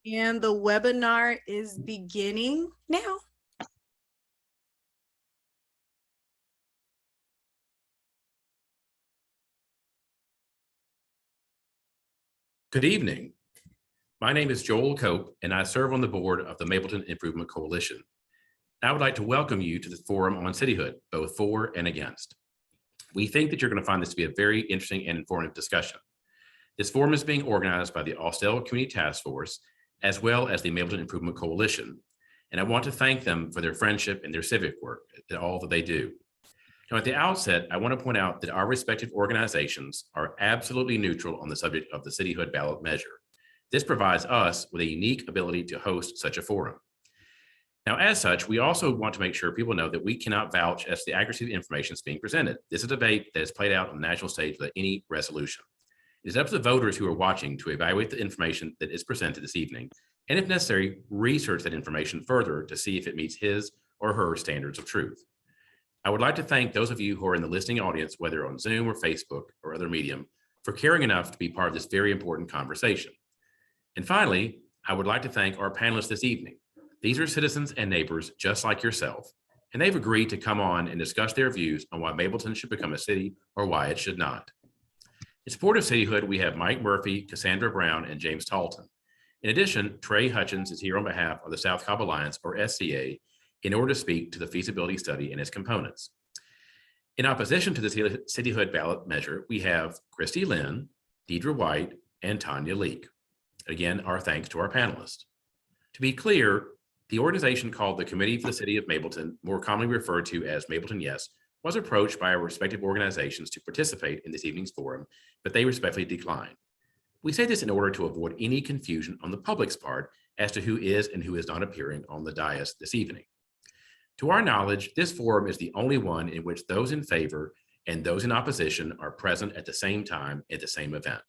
And the webinar is beginning now. Good evening. My name is Joel Cope, and I serve on the board of the Mableton Improvement Coalition. I would like to welcome you to the forum on cityhood, both for and against. We think that you're going to find this to be a very interesting and informative discussion. This forum is being organized by the Austell Community Task Force, as well as the Mableton Improvement Coalition. And I want to thank them for their friendship and their civic work and all that they do. Now, at the outset, I want to point out that our respective organizations are absolutely neutral on the subject of the cityhood ballot measure. This provides us with a unique ability to host such a forum. Now, as such, we also want to make sure people know that we cannot vouch as to the accuracy of the information that's being presented. This is a debate that is played out on the national stage without any resolution. It is up to the voters who are watching to evaluate the information that is presented this evening, and if necessary, research that information further to see if it meets his or her standards of truth. I would like to thank those of you who are in the listening audience, whether on Zoom or Facebook or other medium, for caring enough to be part of this very important conversation. And finally, I would like to thank our panelists this evening. These are citizens and neighbors just like yourself, and they've agreed to come on and discuss their views on why Mableton should become a city or why it should not. In support of Cityhood, we have Mike Murphy, Cassandra Brown, and James Talton. In addition, Trey Hutchins is here on behalf of the South Cobb Alliance, or SCA, in order to speak to the feasibility study and its components. In opposition to the Cityhood ballot measure, we have Christy Lynn, Deidre White, and Tanya Leak. Again, our thanks to our panelists. To be clear, the organization called the Committee for the City of Mableton, more commonly referred to as Mableton Yes, was approached by our respective organizations to participate in this evening's forum, but they respectfully declined. We say this in order to avoid any confusion on the public's part as to who is and who is not appearing on the dais this evening. To our knowledge, this forum is the only one in which those in favor and those in opposition are present at the same time at the same event.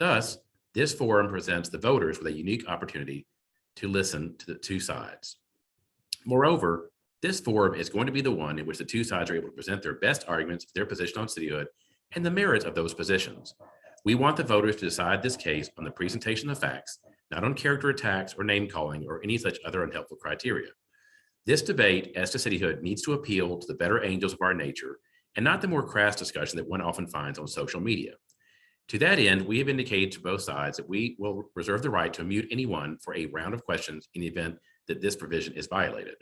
Thus, this forum presents the voters with a unique opportunity to listen to the two sides. Moreover, this forum is going to be the one in which the two sides are able to present their best arguments for their position on cityhood and the merits of those positions. We want the voters to decide this case on the presentation of facts, not on character attacks or name calling or any such other unhelpful criteria. This debate as to cityhood needs to appeal to the better angels of our nature and not the more crass discussion that one often finds on social media. To that end, we have indicated to both sides that we will reserve the right to mute anyone for a round of questions in the event that this provision is violated.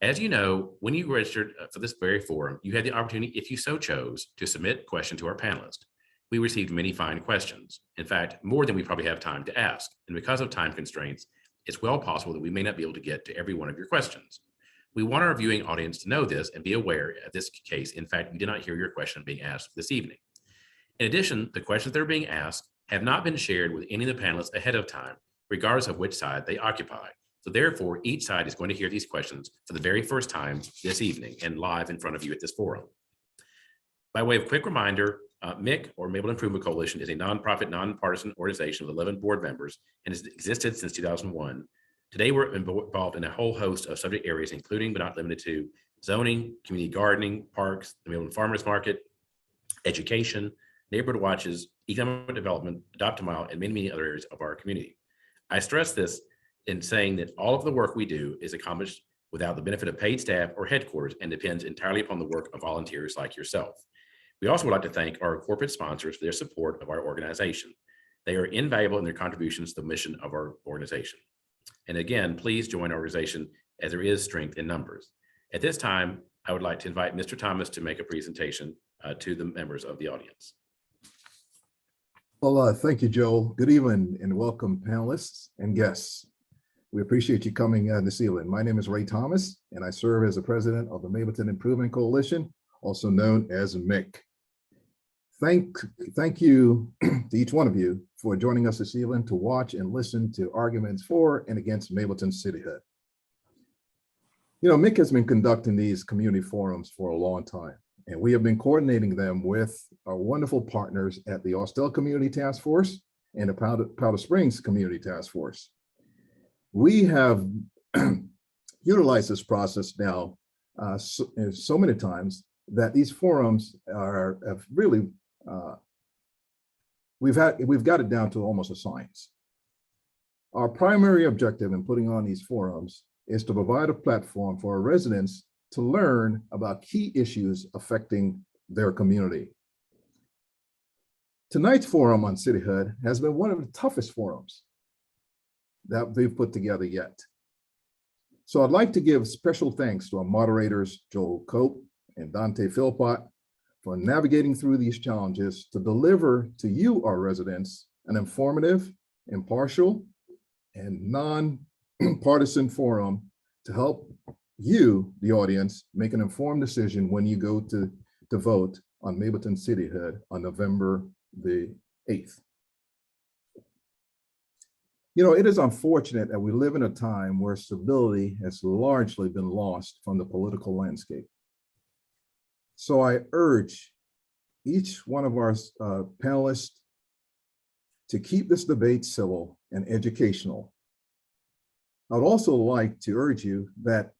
As you know, when you registered for this very forum, you had the opportunity, if you so chose, to submit a question to our panelists. We received many fine questions. In fact, more than we probably have time to ask. And because of time constraints, it's well possible that we may not be able to get to every one of your questions. We want our viewing audience to know this and be aware of this case. In fact, you did not hear your question being asked this evening. In addition, the questions that are being asked have not been shared with any of the panelists ahead of time, regardless of which side they occupy. So therefore, each side is going to hear these questions for the very first time this evening and live in front of you at this forum. By way of quick reminder, MIC, or Mableton Improvement Coalition, is a nonprofit, nonpartisan organization with 11 board members and has existed since 2001. Today, we're involved in a whole host of subject areas, including but not limited to zoning, community gardening, parks, the Mableton Farmers Market, education, neighborhood watches, economic development, Adopt a Mile, and many, many other areas of our community. I stress this in saying that all of the work we do is accomplished without the benefit of paid staff or headquarters and depends entirely upon the work of volunteers like yourself. We also would like to thank our corporate sponsors for their support of our organization. They are invaluable in their contributions to the mission of our organization. And again, please join our organization as there is strength in numbers. At this time, I would like to invite Mr. Thomas to make a presentation to the members of the audience. Well, thank you, Joel. Good evening and welcome panelists and guests. We appreciate you coming this evening. My name is Ray Thomas, and I serve as the president of the Mableton Improvement Coalition, also known as MIC. Thank you to each one of you for joining us this evening to watch and listen to arguments for and against Mableton cityhood. You know, MIC has been conducting these community forums for a long time, and we have been coordinating them with our wonderful partners at the Austell Community Task Force and the Powder Springs Community Task Force. We have utilized this process now so many times that these forums have really, we've got it down to almost a science. Our primary objective in putting on these forums is to provide a platform for our residents to learn about key issues affecting their community. Tonight's forum on Cityhood has been one of the toughest forums that they've put together yet. So I'd like to give special thanks to our moderators, Joel Cope and Dante Philpott, for navigating through these challenges to deliver to you, our residents, an informative, impartial, and non-partisan forum to help you, the audience, make an informed decision when you go to vote on Mableton Cityhood on November the 8th. You know, it is unfortunate that we live in a time where stability has largely been lost from the political landscape. So I urge each one of our panelists to keep this debate civil and educational. I would also like to urge you that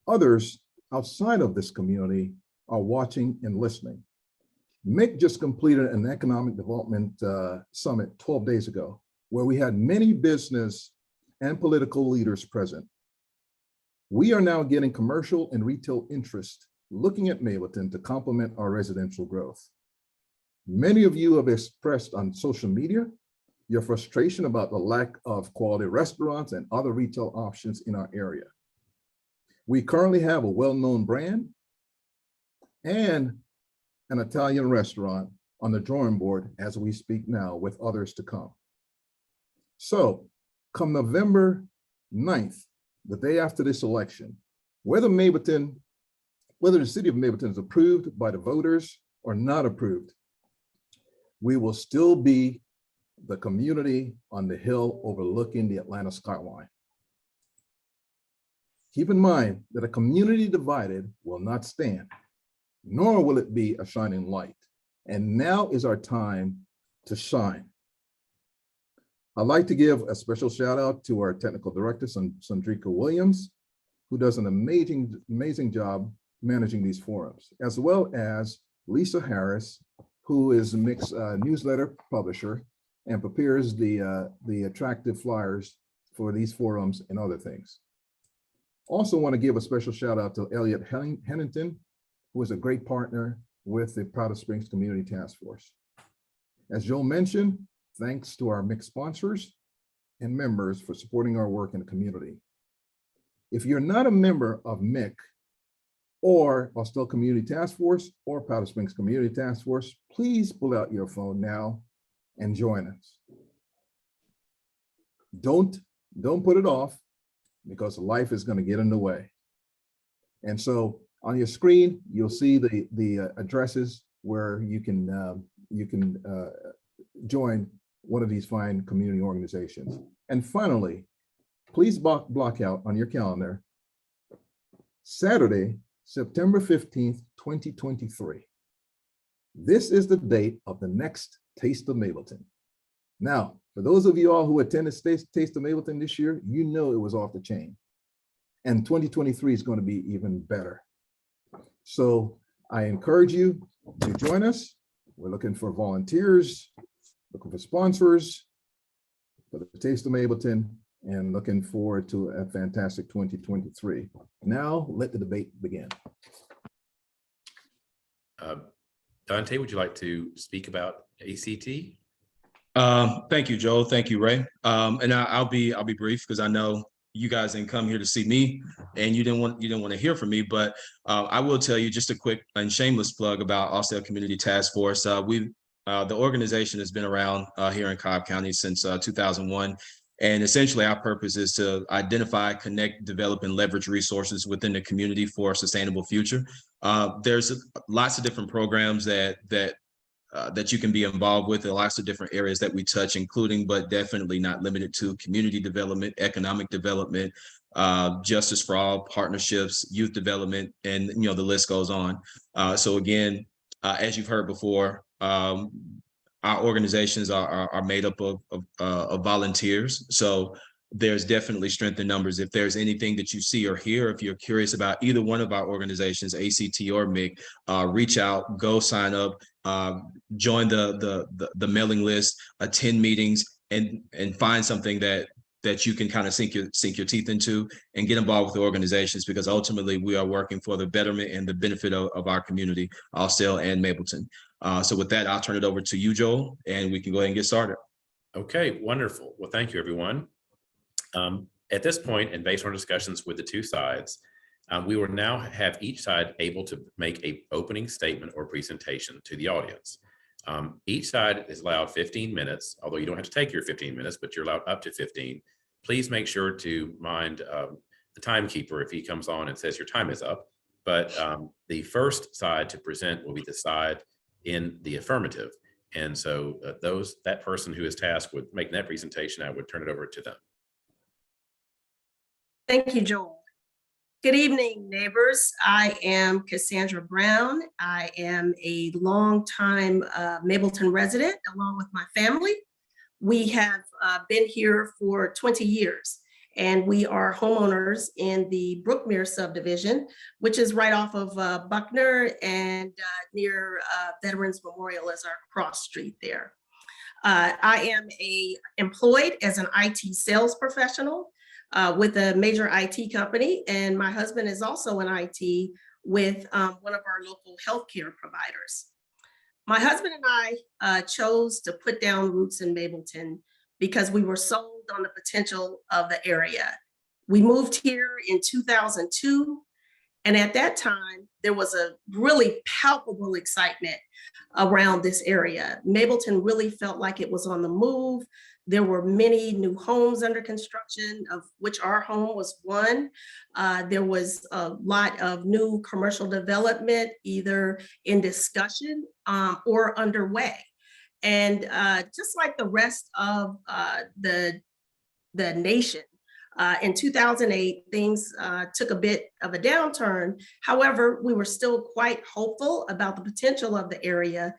others outside of this community are watching and listening. Mick just completed an economic development summit 12 days ago, where we had many business and political leaders present. We are now getting commercial and retail interest looking at Mableton to complement our residential growth. Many of you have expressed on social media your frustration about the lack of quality restaurants and other retail options in our area. We currently have a well-known brand and an Italian restaurant on the drawing board as we speak now, with others to come. So come November 9th, the day after this election, whether the city of Mableton is approved by the voters or not approved, we will still be the community on the hill overlooking the Atlanta skyline. Keep in mind that a community divided will not stand, nor will it be a shining light. And now is our time to shine. I'd like to give a special shout out to our technical director, Sandrika Williams, who does an amazing job managing these forums, as well as Lisa Harris, who is Mick's newsletter publisher and prepares the attractive flyers for these forums and other things. Also want to give a special shout out to Elliot Hennington, who is a great partner with the Powder Springs Community Task Force. As Joel mentioned, thanks to our Mick sponsors and members for supporting our work in the community. If you're not a member of Mick or Austell Community Task Force or Powder Springs Community Task Force, please pull out your phone now and join us. Don't put it off, because life is going to get in the way. And so on your screen, you'll see the addresses where you can join one of these fine community organizations. And finally, please block out on your calendar Saturday, September 15th, 2023. This is the date of the next Taste of Mableton. Now, for those of you all who attended Taste of Mableton this year, you know it was off the chain. And 2023 is going to be even better. So I encourage you to join us. We're looking for volunteers, looking for sponsors for the Taste of Mableton, and looking forward to a fantastic 2023. Now, let the debate begin. Dante, would you like to speak about ACT? Thank you, Joel. Thank you, Ray. And I'll be brief, because I know you guys didn't come here to see me, and you didn't want to hear from me. But I will tell you just a quick and shameless plug about Austell Community Task Force. The organization has been around here in Cobb County since 2001. And essentially, our purpose is to identify, connect, develop, and leverage resources within the community for a sustainable future. There's lots of different programs that you can be involved with, and lots of different areas that we touch, including, but definitely not limited to, community development, economic development, justice for all, partnerships, youth development, and the list goes on. So again, as you've heard before, our organizations are made up of volunteers. So there's definitely strength in numbers. If there's anything that you see or hear, if you're curious about either one of our organizations, ACT or MIG, reach out, go sign up, join the mailing list, attend meetings, and find something that that you can kind of sink your teeth into and get involved with the organizations, because ultimately we are working for the betterment and the benefit of our community, Austell and Mableton. So with that, I'll turn it over to you, Joel, and we can go ahead and get started. Okay, wonderful. Well, thank you, everyone. At this point, and based on discussions with the two sides, we will now have each side able to make an opening statement or presentation to the audience. Each side is allowed 15 minutes, although you don't have to take your 15 minutes, but you're allowed up to 15. Please make sure to mind the timekeeper if he comes on and says your time is up. But the first side to present will be the side in the affirmative. And so that person who is tasked with making that presentation, I would turn it over to them. Thank you, Joel. Good evening, neighbors. I am Cassandra Brown. I am a longtime Mableton resident along with my family. We have been here for 20 years, and we are homeowners in the Brookmere subdivision, which is right off of Buckner and near Veterans Memorial as our cross street there. I am employed as an IT sales professional with a major IT company, and my husband is also in IT with one of our local healthcare providers. My husband and I chose to put down roots in Mableton because we were sold on the potential of the area. We moved here in 2002, and at that time, there was a really palpable excitement around this area. Mableton really felt like it was on the move. There were many new homes under construction, of which our home was one. There was a lot of new commercial development, either in discussion or underway. And just like the rest of the nation, in 2008, things took a bit of a downturn. However, we were still quite hopeful about the potential of the area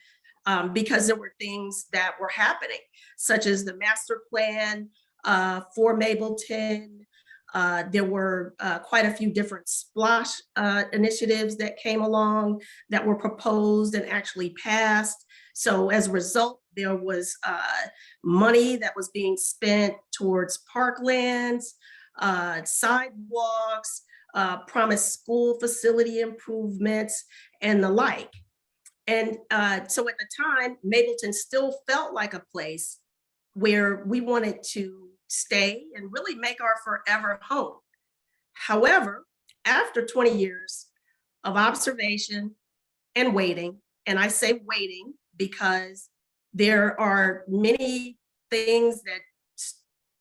because there were things that were happening, such as the master plan for Mableton. There were quite a few different splash initiatives that came along that were proposed and actually passed. So as a result, there was money that was being spent towards parklands, sidewalks, promised school facility improvements, and the like. And so at the time, Mableton still felt like a place where we wanted to stay and really make our forever home. However, after 20 years of observation and waiting, and I say waiting because there are many things that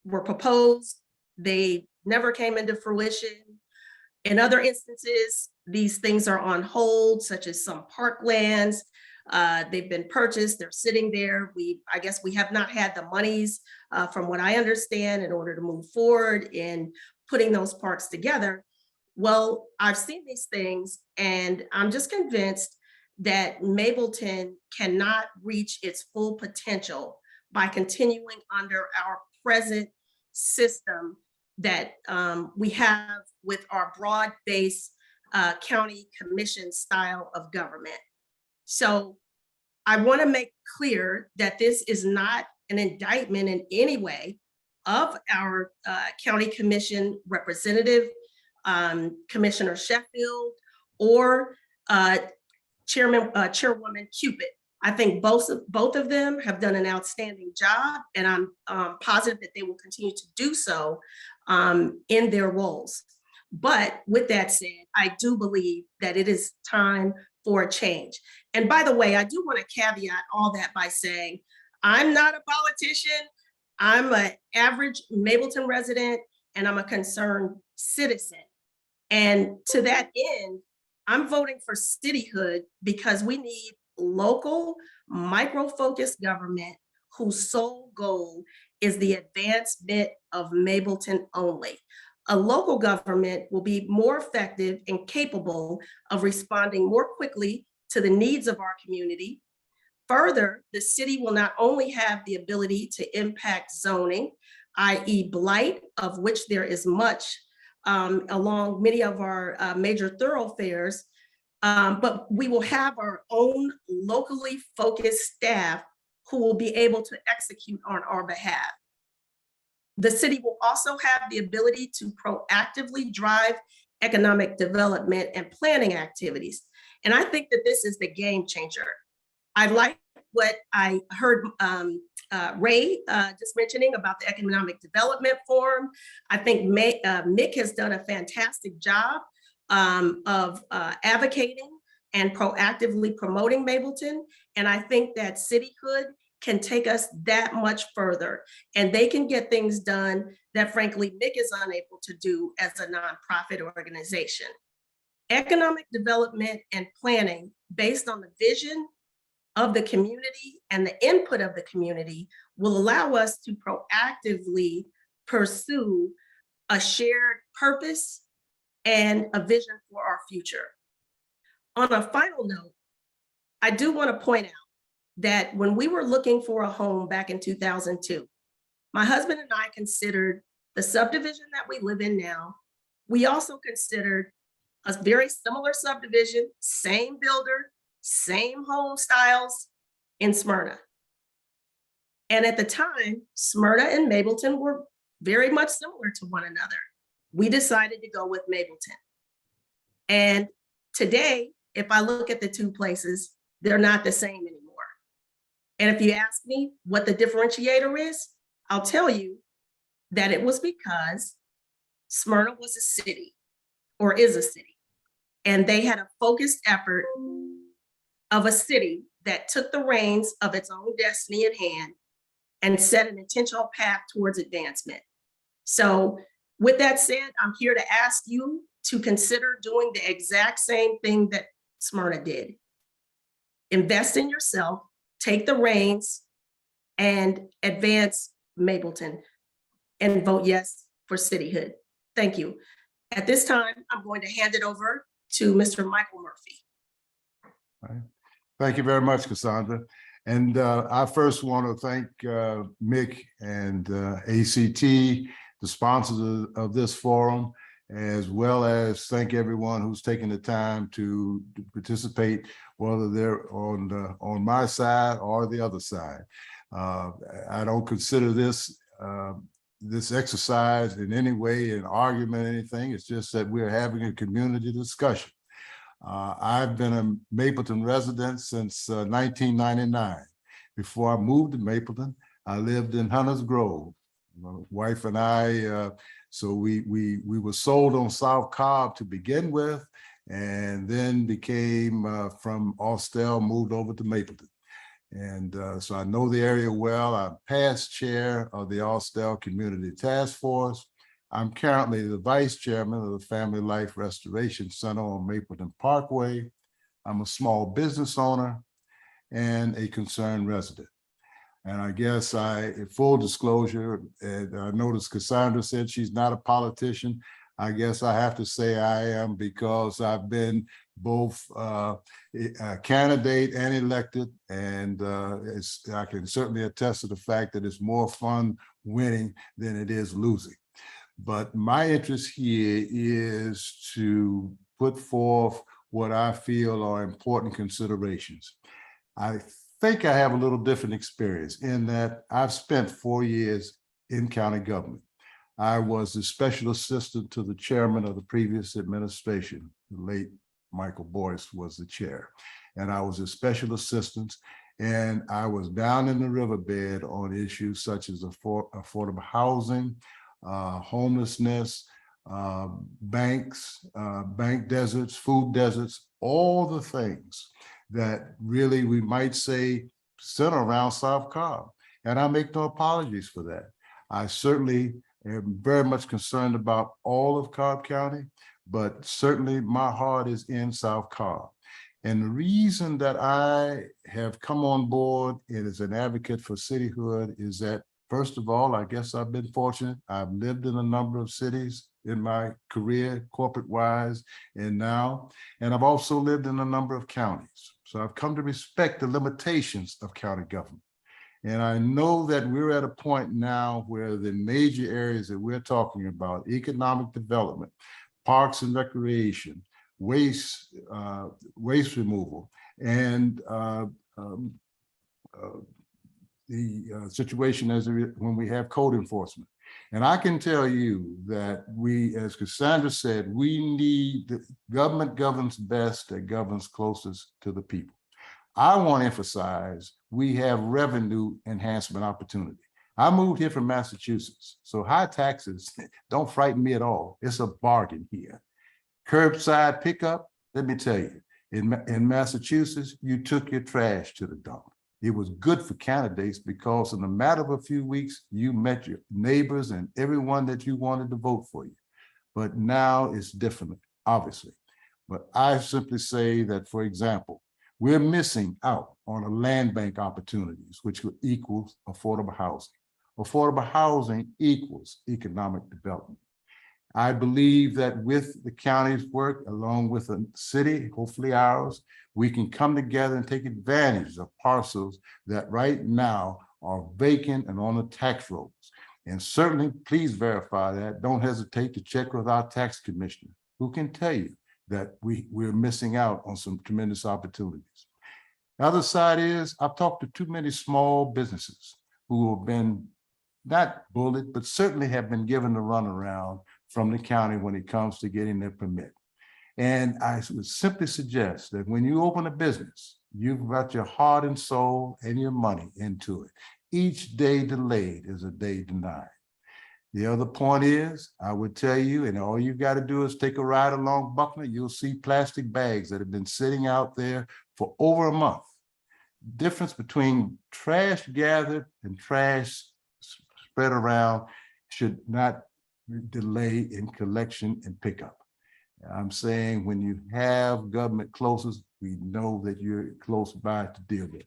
were proposed, they never came into fruition. In other instances, these things are on hold, such as some parklands. They've been purchased, they're sitting there. I guess we have not had the monies, from what I understand, in order to move forward in putting those parks together. Well, I've seen these things, and I'm just convinced that Mableton cannot reach its full potential by continuing under our present system that we have with our broad-based county commission style of government. So I want to make clear that this is not an indictment in any way of our county commission representative, Commissioner Sheffield, or Chairwoman Cupid. I think both of them have done an outstanding job, and I'm positive that they will continue to do so in their roles. But with that said, I do believe that it is time for a change. And by the way, I do want to caveat all that by saying, I'm not a politician. I'm an average Mableton resident, and I'm a concerned citizen. And to that end, I'm voting for Cityhood because we need local, micro-focused government whose sole goal is the advancement of Mableton only. A local government will be more effective and capable of responding more quickly to the needs of our community. Further, the city will not only have the ability to impact zoning, i.e. blight, of which there is much along many of our major thoroughfares, but we will have our own locally focused staff who will be able to execute on our behalf. The city will also have the ability to proactively drive economic development and planning activities. And I think that this is the game changer. I like what I heard Ray just mentioning about the Economic Development Forum. I think Mick has done a fantastic job of advocating and proactively promoting Mableton. And I think that Cityhood can take us that much further, and they can get things done that frankly Mick is unable to do as a nonprofit organization. Economic development and planning based on the vision of the community and the input of the community will allow us to proactively pursue a shared purpose and a vision for our future. On a final note, I do want to point out that when we were looking for a home back in 2002, my husband and I considered the subdivision that we live in now. We also considered a very similar subdivision, same builder, same home styles in Smyrna. And at the time, Smyrna and Mableton were very much similar to one another. We decided to go with Mableton. And today, if I look at the two places, they're not the same anymore. And if you ask me what the differentiator is, I'll tell you that it was because Smyrna was a city, or is a city, and they had a focused effort of a city that took the reins of its own destiny in hand and set an intentional path towards advancement. So with that said, I'm here to ask you to consider doing the exact same thing that Smyrna did. Invest in yourself, take the reins, and advance Mableton, and vote yes for Cityhood. Thank you. At this time, I'm going to hand it over to Mr. Michael Murphy. All right. Thank you very much, Cassandra. And I first want to thank Mick and ACT, the sponsors of this forum, as well as thank everyone who's taken the time to participate, whether they're on my side or the other side. I don't consider this exercise in any way an argument or anything. It's just that we're having a community discussion. I've been a Mableton resident since 1999. Before I moved to Mableton, I lived in Hunters Grove. My wife and I, so we were sold on South Cobb to begin with, and then became from Austell, moved over to Mableton. And so I know the area well. I'm past chair of the Austell Community Task Force. I'm currently the vice chairman of the Family Life Restoration Center on Mapleton Parkway. I'm a small business owner and a concerned resident. And I guess full disclosure, and I noticed Cassandra said she's not a politician. I guess I have to say I am, because I've been both a candidate and elected. And I can certainly attest to the fact that it's more fun winning than it is losing. But my interest here is to put forth what I feel are important considerations. I think I have a little different experience in that I've spent 4 years in county government. I was the special assistant to the chairman of the previous administration. The late Michael Boyce was the chair. And I was a special assistant, and I was down in the riverbed on issues such as affordable housing, homelessness, banks, bank deserts, food deserts, all the things that really we might say center around South Cobb. And I make no apologies for that. I certainly am very much concerned about all of Cobb County, but certainly my heart is in South Cobb. And the reason that I have come on board as an advocate for Cityhood is that, first of all, I guess I've been fortunate. I've lived in a number of cities in my career, corporate-wise, and I've also lived in a number of counties. So I've come to respect the limitations of county government. And I know that we're at a point now where the major areas that we're talking about, economic development, parks and recreation, waste removal, and the situation when we have code enforcement. And I can tell you that we, as Cassandra said, we need the government governs best that governs closest to the people. I want to emphasize we have revenue enhancement opportunity. I moved here from Massachusetts, so high taxes don't frighten me at all. It's a bargain here. Curbside pickup, let me tell you, in Massachusetts, you took your trash to the dump. It was good for candidates because in a matter of a few weeks, you met your neighbors and everyone that you wanted to vote for you. But now it's different, obviously. But I simply say that, for example, we're missing out on a land bank opportunities, which would equal affordable housing. Affordable housing equals economic development. I believe that with the county's work, along with the city, hopefully ours, we can come together and take advantage of parcels that right now are vacant and on the tax rolls. And certainly, please verify that. Don't hesitate to check with our tax commissioner, who can tell you that we're missing out on some tremendous opportunities. The other side is I've talked to too many small businesses who have been not bullied, but certainly have been given the runaround from the county when it comes to getting their permit. And I would simply suggest that when you open a business, you've got your heart and soul and your money into it. Each day delayed is a day denied. The other point is, I would tell you, and all you got to do is take a ride along Buckner, you'll see plastic bags that have been sitting out there for over a month. Difference between trash gathered and trash spread around should not delay in collection and pickup. I'm saying when you have government closest, we know that you're close by to deal with.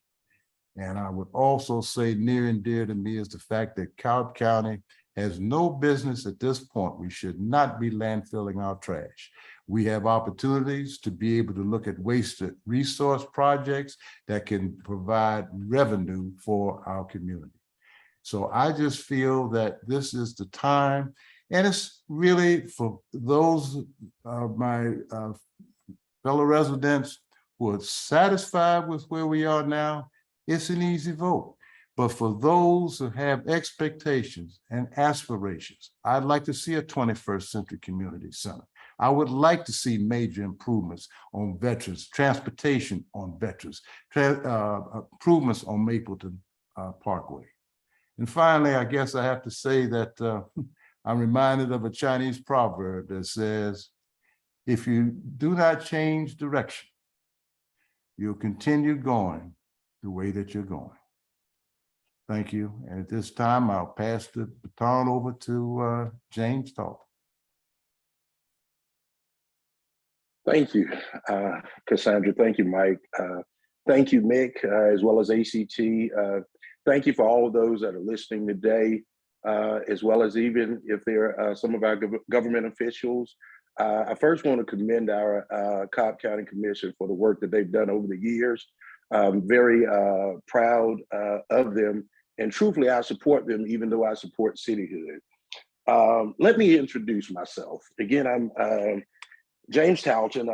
And I would also say near and dear to me is the fact that Cobb County has no business at this point. We should not be landfilling our trash. We have opportunities to be able to look at wasted resource projects that can provide revenue for our community. So I just feel that this is the time, and it's really for those of my fellow residents who are satisfied with where we are now, it's an easy vote. But for those who have expectations and aspirations, I'd like to see a 21st century community center. I would like to see major improvements on veterans, transportation on veterans, improvements on Mableton Parkway. And finally, I guess I have to say that I'm reminded of a Chinese proverb that says, if you do not change direction, you'll continue going the way that you're going. Thank you. And at this time, I'll pass the baton over to James Talton. Thank you, Cassandra. Thank you, Mike. Thank you, Mick, as well as ACT. Thank you for all of those that are listening today, as well as even if there are some of our government officials. I first want to commend our Cobb County Commission for the work that they've done over the years. I'm very proud of them. And truthfully, I support them, even though I support Cityhood. Let me introduce myself. Again, I'm James Talton.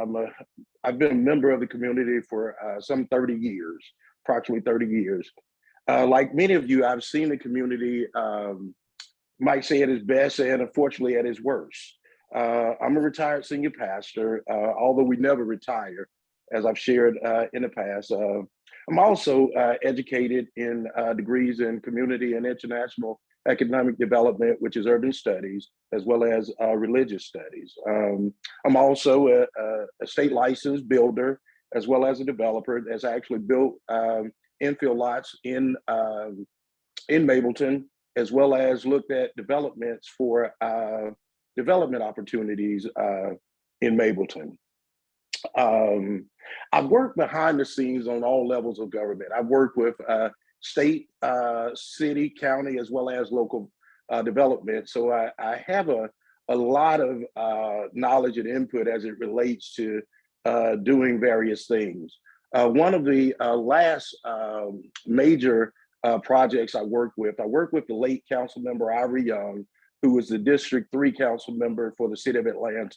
I've been a member of the community for some 30 years, approximately 30 years. Like many of you, I've seen the community, might say at its best and unfortunately at its worst. I'm a retired senior pastor, although we never retire, as I've shared in the past. I'm also educated in degrees in community and international economic development, which is urban studies, as well as religious studies. I'm also a state licensed builder, as well as a developer that's actually built infill lots in Mableton, as well as looked at developments for development opportunities in Mableton. I've worked behind the scenes on all levels of government. I've worked with state, city, county, as well as local development. So I have a lot of knowledge and input as it relates to doing various things. One of the last major projects I worked with the late council member Ivory Young, who was the District 3 council member for the city of Atlanta.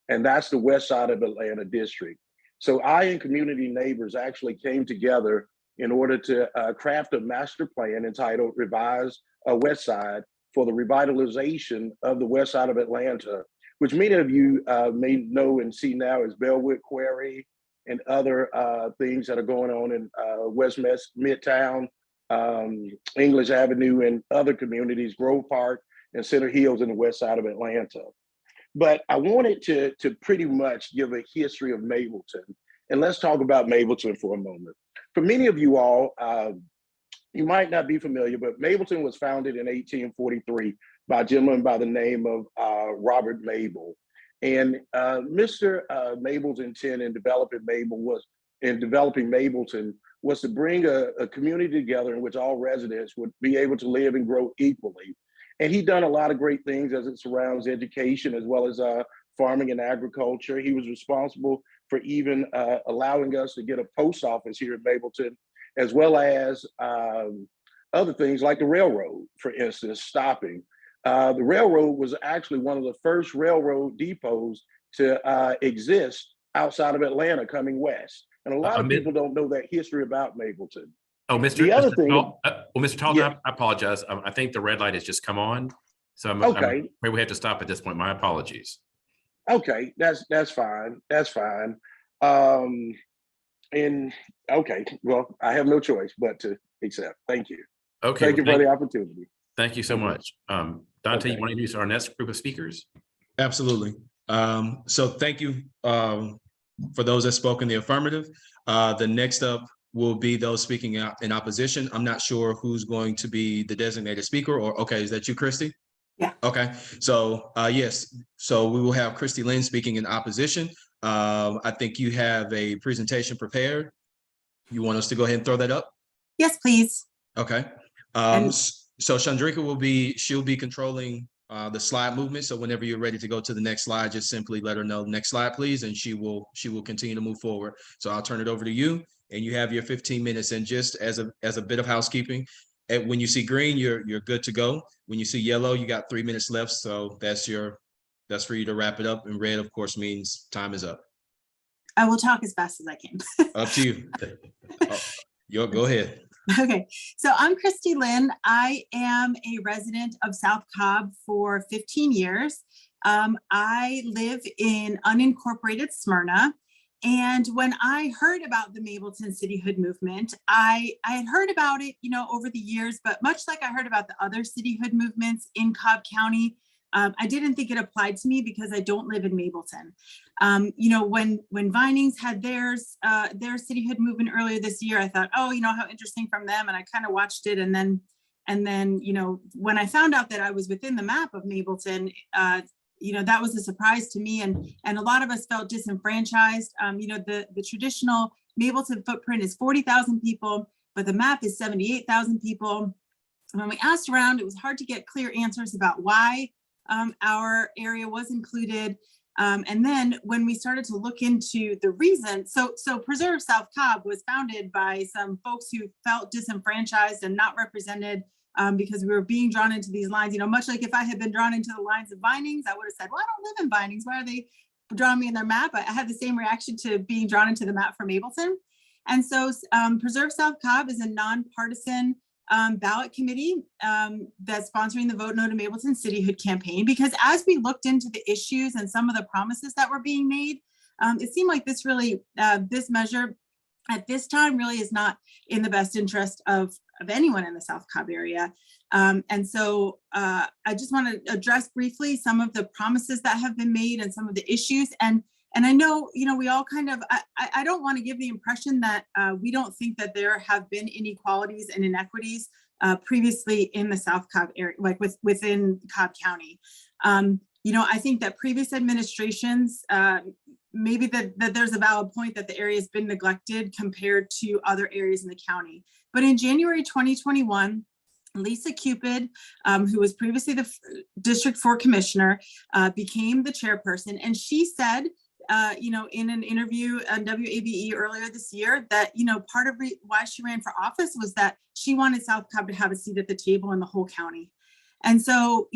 And that's the west side of Atlanta district. So I and community neighbors actually came together in order to craft a master plan entitled Revised West Side for the revitalization of the west side of Atlanta, which many of you may know and see now as Bellwood Quarry and other things that are going on in West Midtown, English Avenue, and other communities, Grove Park and Center Hills in the west side of Atlanta. But I wanted to pretty much give a history of Mableton. And let's talk about Mableton for a moment. For many of you all, you might not be familiar, but Mableton was founded in 1843 by a gentleman by the name of Robert Mable. And Mr. Mable's intent in developing Mableton was to bring a community together in which all residents would be able to live and grow equally. And he'd done a lot of great things as it surrounds education as well as farming and agriculture. He was responsible for even allowing us to get a post office here in Mableton, as well as other things like the railroad, for instance, stopping. The railroad was actually one of the first railroad depots to exist outside of Atlanta coming west. And a lot of people don't know that history about Mableton. Oh, Mr. The other thing, Mr. Talton, yeah. I apologize. I think the red light has just come on. So I'm Okay. afraid we have to stop at this point. My apologies. Okay, that's fine. That's fine. And okay, well, I have no choice but to accept. Thank you. Okay. Thank you for the opportunity. Thank you so much. Dante, Okay. you want to introduce our next group of speakers? Absolutely. So thank you for those that spoke in the affirmative. The next up will be those speaking in opposition. I'm not sure who's going to be the designated speaker, or okay, is that you, Christy? Yeah. Okay, so yes, so we will have Christy Lynn speaking in opposition. I think you have a presentation prepared. You want us to go ahead and throw that up? Yes, please. Okay. So Chandrika she'll be controlling the slide movement. So whenever you're ready to go to the next slide, just simply let her know, next slide, please, and she will continue to move forward. So I'll turn it over to you, and you have your 15 minutes. And just as a bit of housekeeping, when you see green, you're good to go. When you see yellow, you got 3 minutes left. So that's for you to wrap it up. And red, of course, means time is up. I will talk as fast as I can. Up to you. Go ahead. Okay, so I'm Christy Lynn. I am a resident of South Cobb for 15 years. I live in unincorporated Smyrna. And when I heard about the Mableton Cityhood movement, I had heard about it, over the years, but much like I heard about the other cityhood movements in Cobb County, I didn't think it applied to me because I don't live in Mableton. When Vinings had their cityhood movement earlier this year, I thought, oh, how interesting from them. And I kind of watched it. And then, when I found out that I was within the map of Mableton, that was a surprise to me. And a lot of us felt disenfranchised. The traditional Mableton footprint is 40,000 people, but the map is 78,000 people. When we asked around, it was hard to get clear answers about why our area was included. And then when we started to look into the reason, so Preserve South Cobb was founded by some folks who felt disenfranchised and not represented because we were being drawn into these lines, much like if I had been drawn into the lines of Vinings, I would have said, well, I don't live in Vinings. Why are they drawing me in their map? I had the same reaction to being drawn into the map for Mableton. And so Preserve South Cobb is a non-partisan ballot committee that's sponsoring the Vote No to Mableton Cityhood campaign, because as we looked into the issues and some of the promises that were being made, it seemed like this measure at this time really is not in the best interest of anyone in the South Cobb area. And so I just want to address briefly some of the promises that have been made and some of the issues. And I know, we all kind of, I don't want to give the impression that we don't think that there have been inequalities and inequities previously in the South Cobb area, like within Cobb County. I think that previous administrations, maybe that there's a valid point that the area has been neglected compared to other areas in the county. But in January 2021, Lisa Cupid, who was previously the District 4 Commissioner, became the chairperson. And she said, in an interview on WABE earlier this year, that, part of why she ran for office was that she wanted South Cobb to have a seat at the table in the whole county. And so,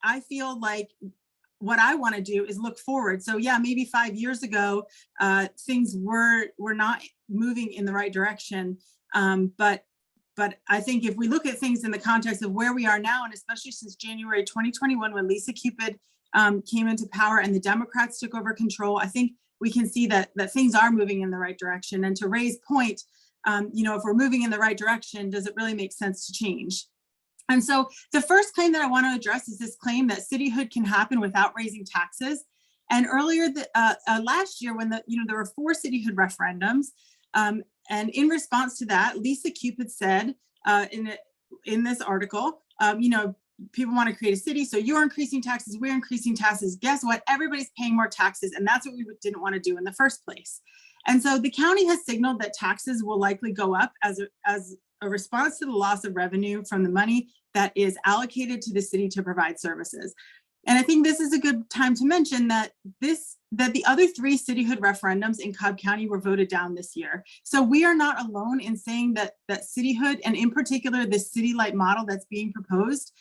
I feel like what I want to do is look forward. So yeah, maybe 5 years ago, things were not moving in the right direction. But but I think if we look at things in the context of where we are now, and especially since January 2021, when Lisa Cupid came into power and the Democrats took over control, I think we can see that things are moving in the right direction. And to Ray's point, if we're moving in the right direction, does it really make sense to change? And so the first claim that I want to address is this claim that cityhood can happen without raising taxes. And earlier last year, when there were 4 cityhood referendums, and in response to that, Lisa Cupid said in this article, people want to create a city, so you're increasing taxes, we're increasing taxes. Guess what? Everybody's paying more taxes, and that's what we didn't want to do in the first place. And so the county has signaled that taxes will likely go up as a response to the loss of revenue from the money that is allocated to the city to provide services. And I think this is a good time to mention that the other 3 cityhood referendums in Cobb County were voted down this year. So we are not alone in saying that cityhood, and in particular, the city light model that's being proposed,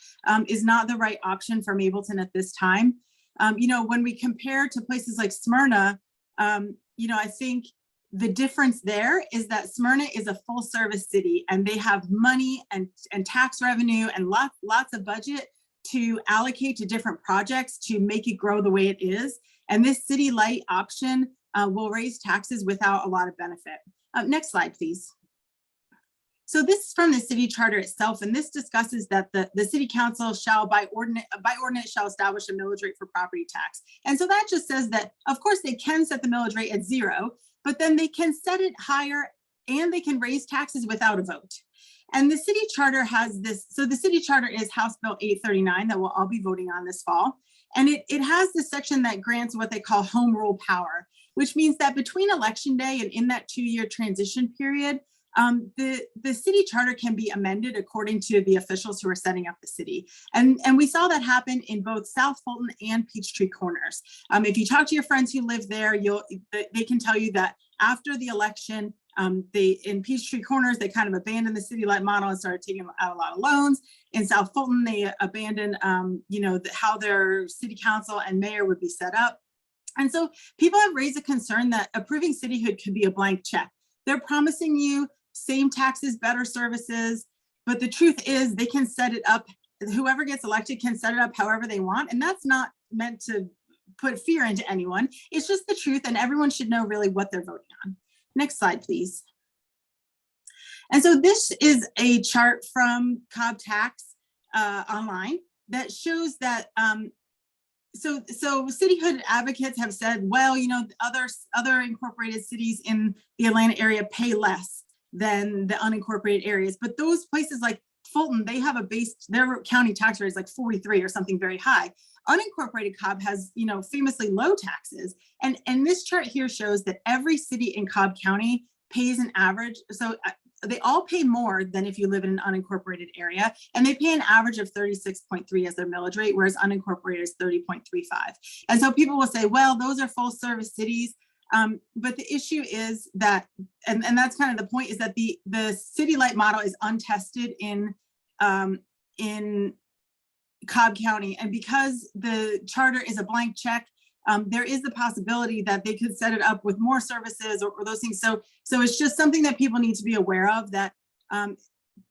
is not the right option for Mableton at this time. When we compare to places like Smyrna, I think the difference there is that Smyrna is a full service city, and they have money and tax revenue and lots of budget to allocate to different projects to make it grow the way it is. And this city light option will raise taxes without a lot of benefit. Next slide, please. So this is from the city charter itself, and this discusses that the city council shall by ordinance shall establish a millage rate for property tax. And so that just says that, of course, they can set the millage rate at 0, but then they can set it higher and they can raise taxes without a vote. And the city charter has this, so the city charter is House Bill 839 that we'll all be voting on this fall. And it has this section that grants what they call home rule power, which means that between election day and in that 2-year transition period, the city charter can be amended according to the officials who are setting up the city. And we saw that happen in both South Fulton and Peachtree Corners. If you talk to your friends who live there, they can tell you that after the election, in Peachtree Corners, they kind of abandoned the city light model and started taking out a lot of loans. In South Fulton, they abandoned, how their city council and mayor would be set up. And so people have raised a concern that approving cityhood could be a blank check. They're promising you same taxes, better services, but the truth is they can set it up. Whoever gets elected can set it up however they want. And that's not meant to put fear into anyone. It's just the truth, and everyone should know really what they're voting on. Next slide, please. And so this is a chart from Cobb Tax online that shows that so cityhood advocates have said, well, other incorporated cities in the Atlanta area pay less than the unincorporated areas, but those places like Fulton, they have their county tax rate is like 43 or something very high. Unincorporated Cobb has, famously low taxes. And this chart here shows that every city in Cobb County pays an average. So they all pay more than if you live in an unincorporated area, and they pay an average of 36.3 as their millage rate, whereas unincorporated is 30.35. And so people will say, well, those are full service cities. But the issue is that, and that's kind of the point, is that the city light model is untested in Cobb County. And because the charter is a blank check, there is the possibility that they could set it up with more services or those things. So it's just something that people need to be aware of, that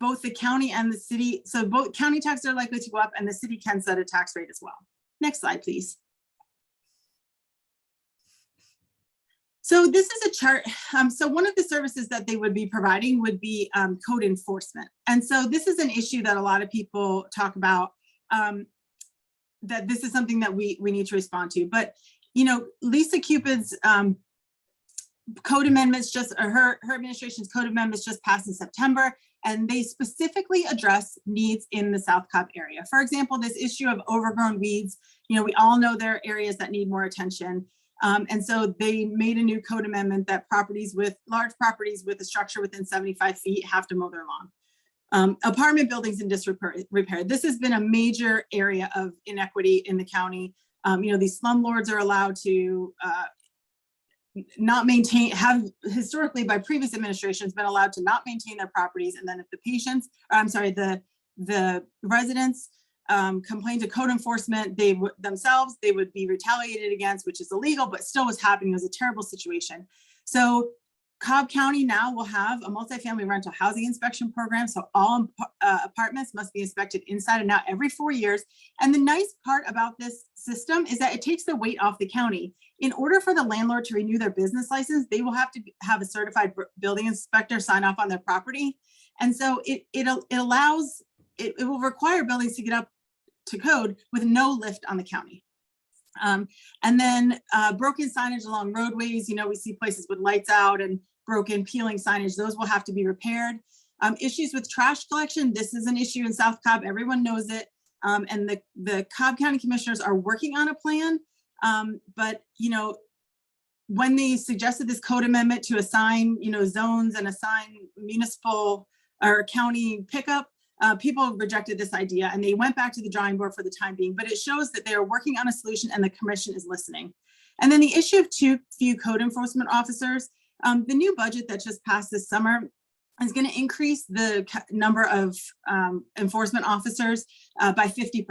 both the county and the city, so both county taxes are likely to go up and the city can set a tax rate as well. Next slide, please. So this is a chart. So one of the services that they would be providing would be code enforcement. And so this is an issue that a lot of people talk about, that this is something that we need to respond to. But, Lisa Cupid's code amendments her administration's code amendments just passed in September, and they specifically address needs in the South Cobb area. For example, this issue of overgrown weeds, we all know there are areas that need more attention. And so they made a new code amendment that large properties with a structure within 75 feet have to mow their lawn. Apartment buildings in disrepair. This has been a major area of inequity in the county. These slumlords are allowed to not maintain, have historically by previous administrations been allowed to not maintain their properties. And then if the residents complained to code enforcement, they would be retaliated against, which is illegal, but still was happening. It was a terrible situation. So Cobb County now will have a multifamily rental housing inspection program. So all apartments must be inspected inside and out every 4 years. And the nice part about this system is that it takes the weight off the county. In order for the landlord to renew their business license, they will have to have a certified building inspector sign off on their property. And so it will require buildings to get up to code with no lift on the county. And then broken signage along roadways, we see places with lights out and broken peeling signage, those will have to be repaired. Issues with trash collection, this is an issue in South Cobb, everyone knows it. And the Cobb County Commissioners are working on a plan. But when they suggested this code amendment to assign, zones and assign municipal or county pickup, people rejected this idea and they went back to the drawing board for the time being, but it shows that they are working on a solution and the commission is listening. And then the issue of too few code enforcement officers, the new budget that just passed this summer is going to increase the number of enforcement officers by 50%.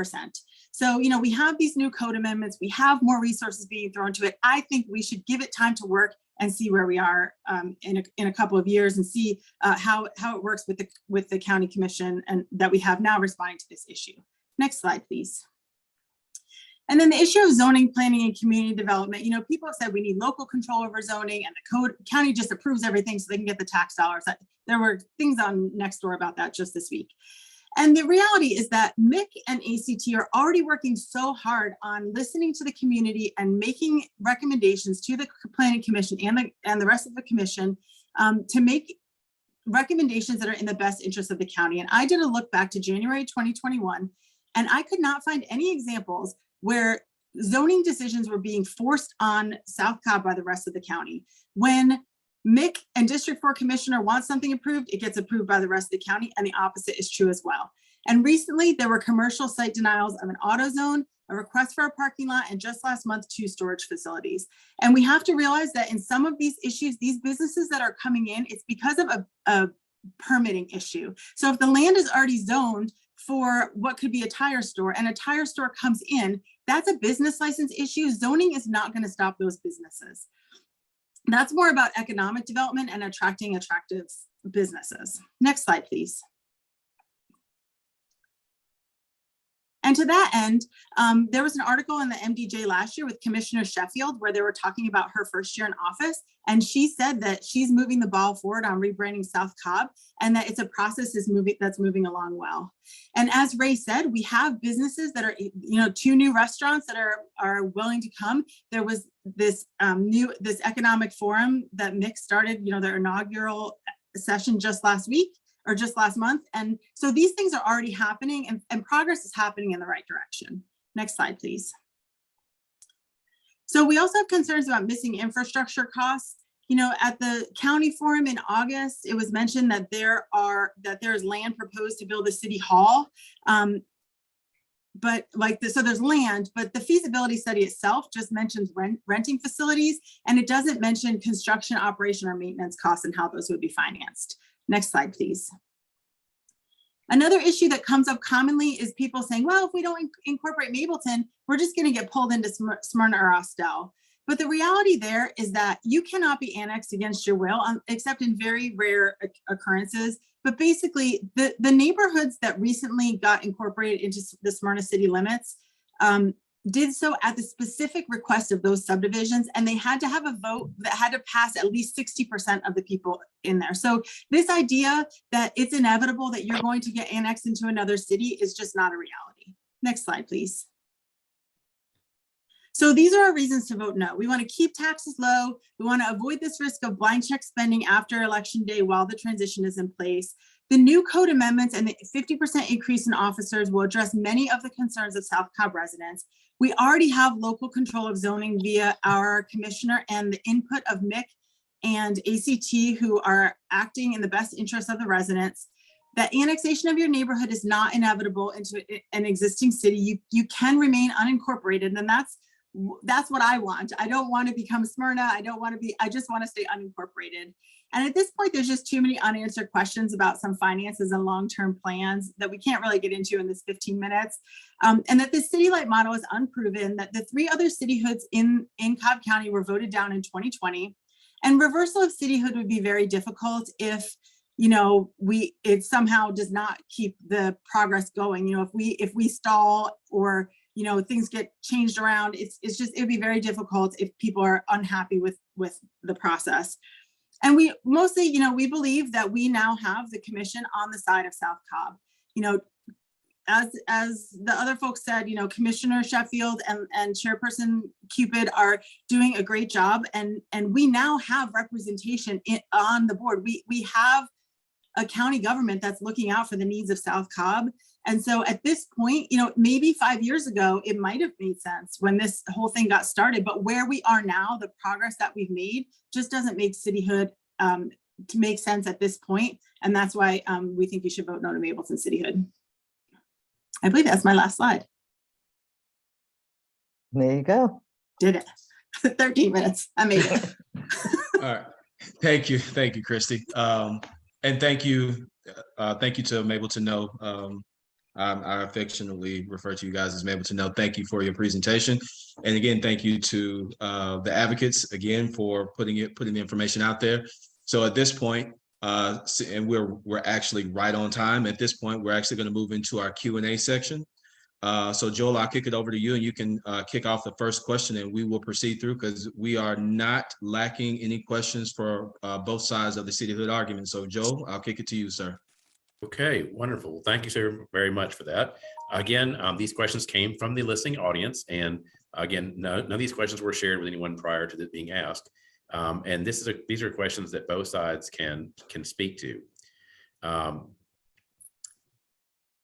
So, we have these new code amendments, we have more resources being thrown to it. I think we should give it time to work and see where we are in a couple of years and see how it works with the county commission and that we have now responding to this issue. Next slide, please. And then the issue of zoning, planning, and community development. People have said we need local control over zoning, and the county just approves everything so they can get the tax dollars. There were things on Nextdoor about that just this week. And the reality is that MIC and ACT are already working so hard on listening to the community and making recommendations to the Planning Commission and the rest of the commission to make recommendations that are in the best interest of the county. And I did a look back to January 2021, and I could not find any examples where zoning decisions were being forced on South Cobb by the rest of the county. When MIC and District 4 Commissioner wants something approved, it gets approved by the rest of the county, and the opposite is true as well. And recently there were commercial site denials of an auto zone, a request for a parking lot, and just last month, 2 storage facilities. And we have to realize that in some of these issues, these businesses that are coming in, it's because of a permitting issue. So if the land is already zoned for what could be a tire store and a tire store comes in, that's a business license issue. Zoning is not going to stop those businesses. That's more about economic development and attracting attractive businesses. Next slide, please. And to that end, there was an article in the MDJ last year with Commissioner Sheffield where they were talking about her first year in office. And she said that she's moving the ball forward on rebranding South Cobb and that it's a process that's moving along well. And as Ray said, we have businesses that are, 2 new restaurants that are willing to come. There was this this economic forum that MIC started, their inaugural session just last week or just last month. And so these things are already happening and progress is happening in the right direction. Next slide, please. So we also have concerns about missing infrastructure costs. At the county forum in August, it was mentioned that there's land proposed to build a city hall. But so there's land, but the feasibility study itself just mentions renting facilities, and it doesn't mention construction, operation, or maintenance costs and how those would be financed. Next slide, please. Another issue that comes up commonly is people saying, well, if we don't incorporate Mableton, we're just going to get pulled into Smyrna or Austell. But the reality there is that you cannot be annexed against your will, except in very rare occurrences. But basically, the neighborhoods that recently got incorporated into the Smyrna city limits did so at the specific request of those subdivisions, and they had to have a vote that had to pass at least 60% of the people in there. So this idea that it's inevitable that you're going to get annexed into another city is just not a reality. Next slide, please. So these are our reasons to vote no. We want to keep taxes low. We want to avoid this risk of blind check spending after Election Day while the transition is in place. The new code amendments and the 50% increase in officers will address many of the concerns of South Cobb residents. We already have local control of zoning via our commissioner and the input of MIC and ACT, who are acting in the best interest of the residents. That annexation of your neighborhood is not inevitable into an existing city. You can remain unincorporated, and that's what I want. I don't want to become Smyrna. I just want to stay unincorporated. And at this point, there's just too many unanswered questions about some finances and long-term plans that we can't really get into in this 15 minutes. And that the city-light model is unproven, that the 3 other city hoods in Cobb County were voted down in 2020. And reversal of cityhood would be very difficult if, it somehow does not keep the progress going. If we stall or, things get changed around, it'd be very difficult if people are unhappy with the process. And we mostly, we believe that we now have the commission on the side of South Cobb. As the other folks said, Commissioner Sheffield and Chairperson Cupid are doing a great job, and we now have representation on the board. We have a county government that's looking out for the needs of South Cobb. And so at this point, maybe 5 years ago, it might have made sense when this whole thing got started, but where we are now, the progress that we've made just doesn't make cityhood to make sense at this point. And that's why we think you should vote no to Mableton cityhood. I believe that's my last slide. There you go. Did it. 13 minutes. I made it. All right. Thank you, Christy. And thank you to Mableton No. I affectionately refer to you guys as Mableton No. Thank you for your presentation. And again, thank you to the advocates again for putting the information out there. So at this point, and we're actually right on time. At this point, we're actually going to move into our Q&A section. So Joel, I'll kick it over to you, and you can kick off the first question, and we will proceed through because we are not lacking any questions for both sides of the cityhood argument. So Joel, I'll kick it to you, sir. Okay, wonderful. Thank you, sir, very much for that. Again, these questions came from the listening audience, and again, none of these questions were shared with anyone prior to this being asked. And these are questions that both sides can speak to.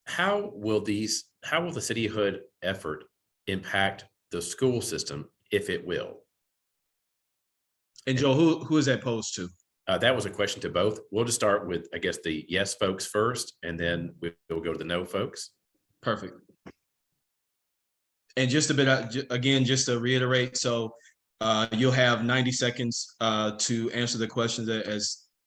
How will the cityhood effort impact the school system, if it will? And Joel, who is that posed to? That was a question to both. We'll just start with, I guess, the yes folks first, and then we'll go to the no folks. Perfect. And just a bit, again, just to reiterate, so you'll have 90 seconds to answer the questions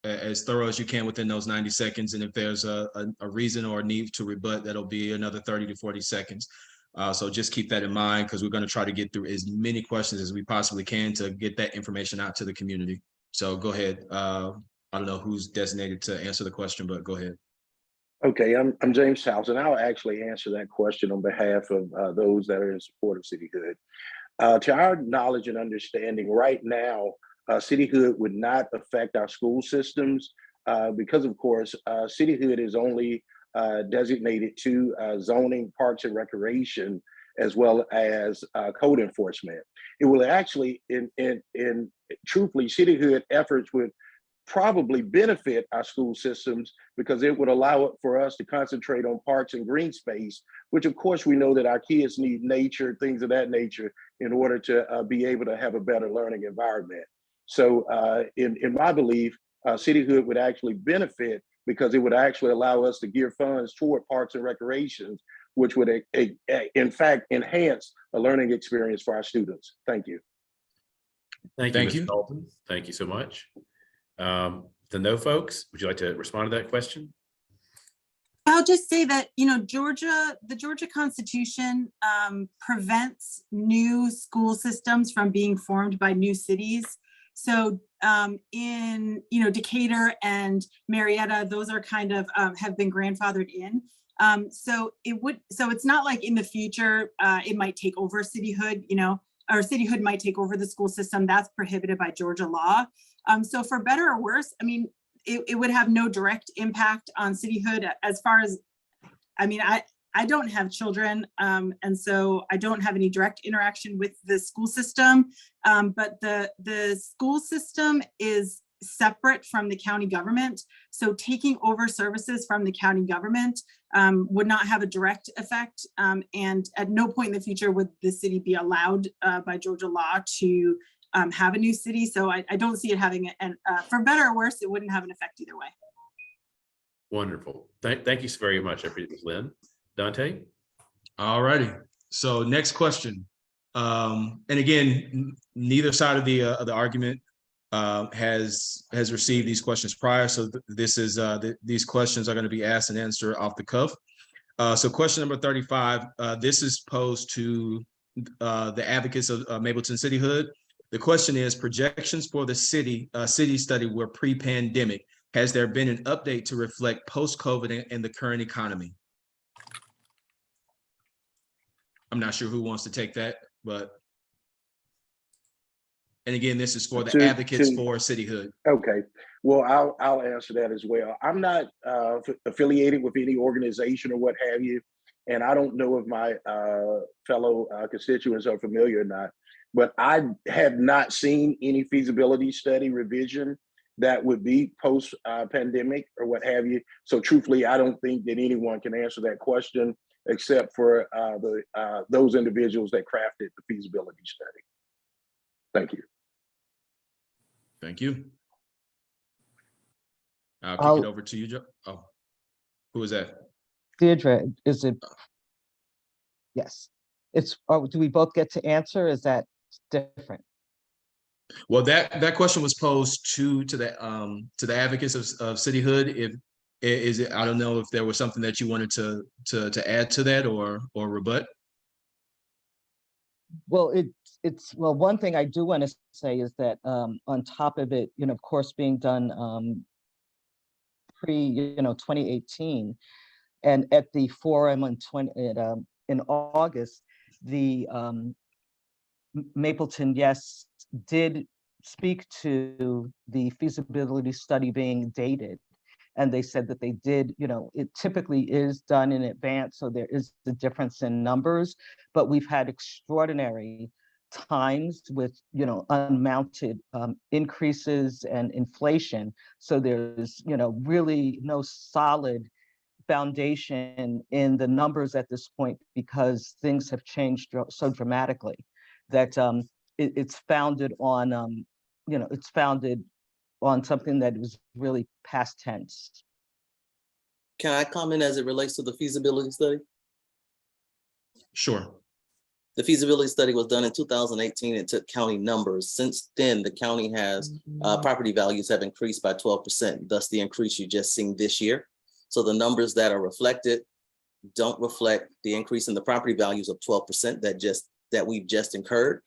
as thorough as you can within those 90 seconds. And if there's a reason or a need to rebut, that'll be another 30 to 40 seconds. So just keep that in mind because we're going to try to get through as many questions as we possibly can to get that information out to the community. So go ahead. I don't know who's designated to answer the question, but go ahead. Okay, I'm James House, and I'll actually answer that question on behalf of those that are in support of cityhood. To our knowledge and understanding, right now, cityhood would not affect our school systems because, of course, cityhood is only designated to zoning, parks and recreation, as well as code enforcement. It will actually, in truthfully, cityhood efforts would probably benefit our school systems because it would allow it for us to concentrate on parks and green space, which of course we know that our kids need nature, things of that nature, in order to be able to have a better learning environment. So in my belief, cityhood would actually benefit because it would actually allow us to gear funds toward parks and recreations, which would in fact enhance a learning experience for our students. Thank you. Thank you, Mr. Dalton. Thank you so much. The no folks, would you like to respond to that question? I'll just say that, the Georgia Constitution prevents new school systems from being formed by new cities. So in, Decatur and Marietta, those are kind of have been grandfathered in. So it's not like in the future, it might take over cityhood, or cityhood might take over the school system. That's prohibited by Georgia law. So for better or worse, it would have no direct impact on cityhood as far as, I don't have children, and so I don't have any direct interaction with the school system, but the school system is separate from the county government. So taking over services from the county government would not have a direct effect. And at no point in the future would the city be allowed by Georgia law to have a new city. So I don't see it having, for better or worse, it wouldn't have an effect either way. Wonderful. Thank you very much. I appreciate it, Lynn. Dante? All righty. So next question. And again, neither side of the argument has received these questions prior. So these questions are going to be asked and answered off the cuff. So question number 35, this is posed to the advocates of Mableton Cityhood. The question is projections for the city study were pre-pandemic. Has there been an update to reflect post-COVID and the current economy? I'm not sure who wants to take that, but. And again, this is for the advocates for Cityhood. Okay, well, I'll answer that as well. I'm not affiliated with any organization or what have you, and I don't know if my fellow constituents are familiar or not, but I have not seen any feasibility study revision that would be post pandemic or what have you. So truthfully, I don't think that anyone can answer that question except for those individuals that crafted the feasibility study. Thank you. Thank you. I'll kick it over to you, Joe. Oh, who is that? Deirdre, is it? Yes, it's, do we both get to answer? Is that different? Well, that question was posed to the advocates of Cityhood. If is it, I don't know if there was something that you wanted to add to that or rebut. Well, it's well, one thing I do want to say is that on top of it, of course, being done pre 2018, and at the forum in August, the Mableton, yes, did speak to the feasibility study being dated. And they said that they did, it typically is done in advance. So there is the difference in numbers, but we've had extraordinary times with, unmounted increases and inflation. So there's, really no solid foundation in the numbers at this point because things have changed so dramatically that it's founded on, it's founded on something that was really past tense. Can I comment as it relates to the feasibility study? Sure. The feasibility study was done in 2018. It took county numbers. Since then, the county has property values have increased by 12%, thus the increase you just seen this year. So the numbers that are reflected don't reflect the increase in the property values of 12% that we've just incurred.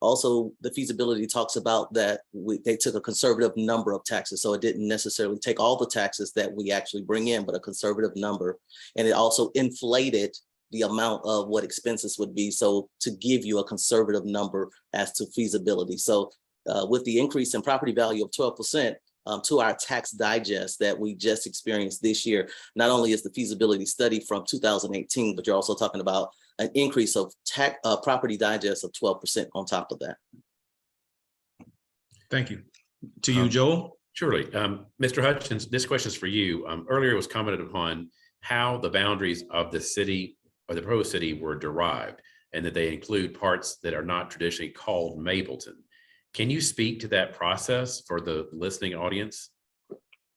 Also, the feasibility talks about that they took a conservative number of taxes. So it didn't necessarily take all the taxes that we actually bring in, but a conservative number. And it also inflated the amount of what expenses would be. So to give you a conservative number as to feasibility. So with the increase in property value of 12%, to our tax digest that we just experienced this year, not only is the feasibility study from 2018, but you're also talking about an increase of property digest of 12% on top of that. Thank you. To you, Joel. Surely. Mr. Hutchins, this question is for you. Earlier it was commented upon how the boundaries of the city or the proposed city were derived and that they include parts that are not traditionally called Mableton. Can you speak to that process for the listening audience?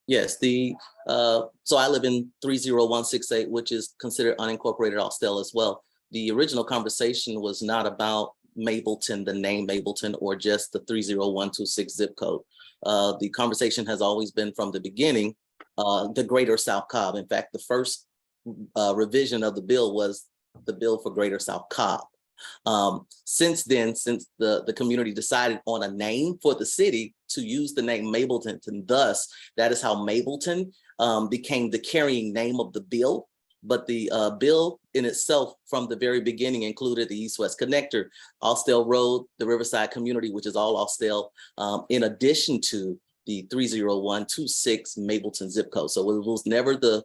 Yes, so I live in 30168, which is considered unincorporated Austell as well. The original conversation was not about Mableton, the name Mableton, or just the 30126 zip code. The conversation has always been from the beginning, the Greater South Cobb. In fact, the first revision of the bill was the bill for Greater South Cobb. Since then, since the community decided on a name for the city to use the name Mableton, and thus that is how Mableton became the carrying name of the bill. But the bill in itself from the very beginning included the East-West Connector, Austell Road, the Riverside community, which is all Austell, in addition to the 30126 Mableton zip code. So it was never the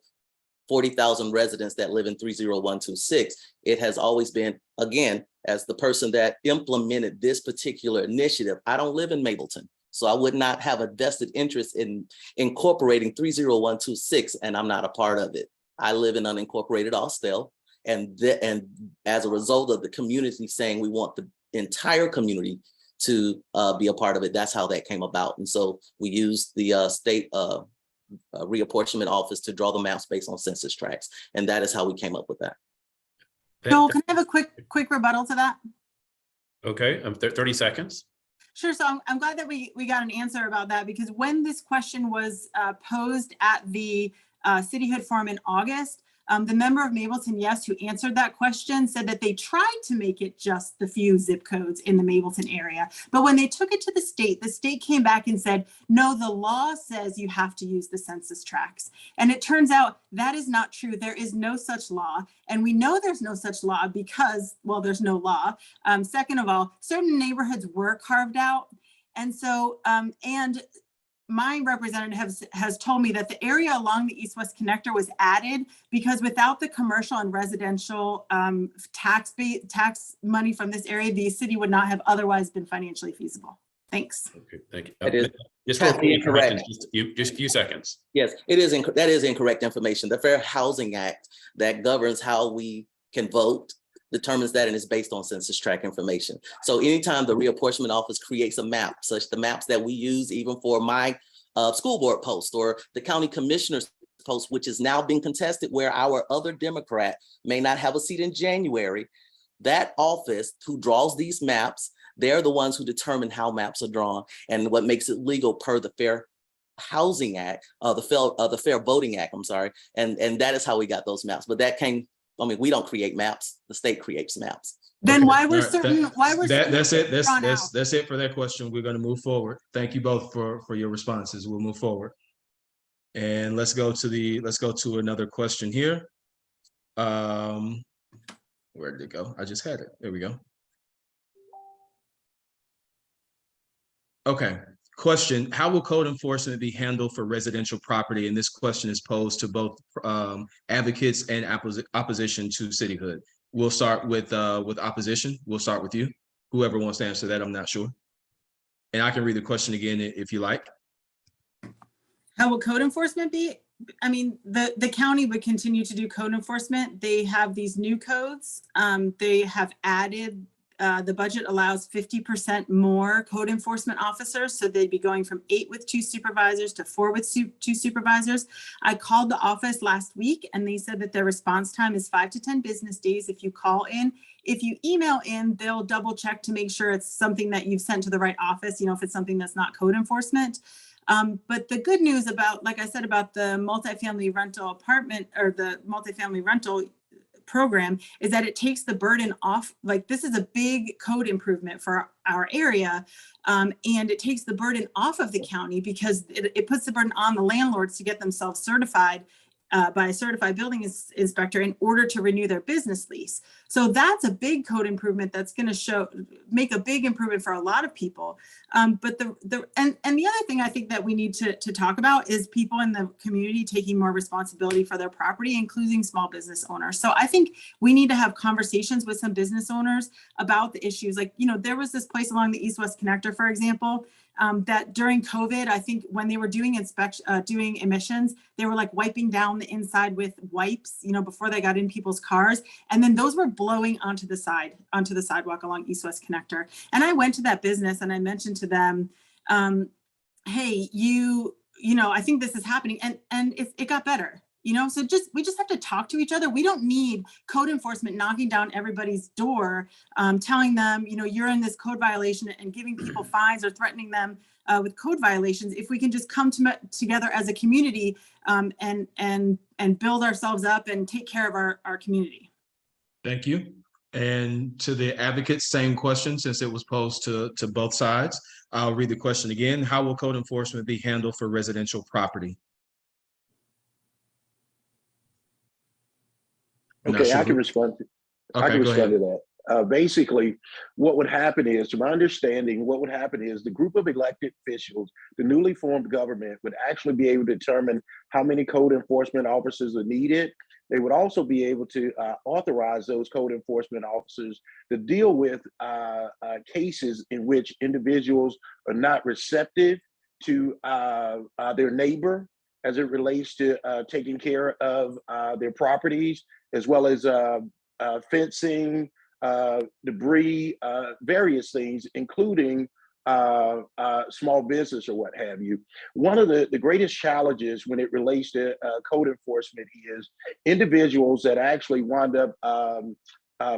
40,000 residents that live in 30126. It has always been, again, as the person that implemented this particular initiative, I don't live in Mableton. So I would not have a vested interest in incorporating 30126, and I'm not a part of it. I live in unincorporated Austell, and as a result of the community saying we want the entire community to be a part of it, that's how that came about. And so we used the state reapportionment office to draw the maps based on census tracts, and that is how we came up with that. Joel, can I have a quick rebuttal to that? Okay, 30 seconds. Sure. So I'm glad that we got an answer about that, because when this question was posed at the Cityhood Forum in August, The member of Mableton Yes who answered that question said that they tried to make it just the few zip codes in the Mableton area. But when they took it to the state came back and said, no, the law says you have to use the census tracts. And it turns out that is not true. There is no such law. And we know there's no such law because, well, there's no law. Second of all, certain neighborhoods were carved out. And so, and my representative has told me that the area along the east-west connector was added because without the commercial and residential tax money from this area, the city would not have otherwise been financially feasible. Thanks. Okay, thank you. It is Just patently a correction, incorrect. just a few seconds. Yes, that is incorrect information. The Fair Housing Act that governs how we can vote determines that, and is based on census tract information. So anytime the reapportionment office creates a map, such the maps that we use even for my school board post or the county commissioner's post, which is now being contested where our other Democrat may not have a seat in January, that office who draws these maps, they're the ones who determine how maps are drawn and what makes it legal per the Fair Housing Act, the Fair Voting Act, I'm sorry. And that is how we got those maps. But that came, I mean, we don't create maps, the state creates maps. Then Okay. why were All right. certain, That's it. drawn out? That's it for that question. We're going to move forward. Thank you both for your responses. We'll move forward. And let's go to another question here. Where did it go? I just had it. There we go. Okay. Question: how will code enforcement be handled for residential property? And this question is posed to both advocates and opposition to cityhood. We'll start with opposition. We'll start with you. Whoever wants to answer that, I'm not sure. And I can read the question again if you like. How will code enforcement be? I mean, the county would continue to do code enforcement. They have these new codes. They have added, the budget allows 50% more code enforcement officers. So they'd be going from 8 with 2 supervisors to 4 with 2 supervisors. I called the office last week and they said that their response time is 5 to 10 business days if you call in. If you email in, they'll double check to make sure it's something that you've sent to the right office, if it's something that's not code enforcement. But the good news about, like I said, about the multifamily rental apartment or the multifamily rental program is that it takes the burden off. Like, this is a big code improvement for our area. And it takes the burden off of the county because it puts the burden on the landlords to get themselves certified by a certified building inspector in order to renew their business lease. So that's a big code improvement that's going to make a big improvement for a lot of people. But the other thing I think that we need to talk about is people in the community taking more responsibility for their property, including small business owners. So I think we need to have conversations with some business owners about the issues. Like, there was this place along the east-west connector, for example, that during COVID, I think when they were doing emissions, they were like wiping down the inside with wipes, before they got in people's cars. And then those were blowing onto the sidewalk along east-west connector. And I went to that business and I mentioned to them, hey, I think this is happening. And it got better. So we just have to talk to each other. We don't need code enforcement knocking down everybody's door, telling them, you're in this code violation and giving people fines or threatening them with code violations. If we can just come together as a community and build ourselves up and take care of our community. Thank you. And to the advocates, same question, since it was posed to both sides. I'll read the question again. How will code enforcement be handled for residential property? Okay, I can respond. I can respond to that. Basically, what would happen is, to my understanding, the group of elected officials, the newly formed government, would actually be able to determine how many code enforcement officers are needed. They would also be able to authorize those code enforcement officers to deal with cases in which individuals are not receptive to their neighbor as it relates to taking care of their properties, as well as fencing, debris, various things, including small business or what have you. One of the greatest challenges when it relates to code enforcement is individuals that actually wind up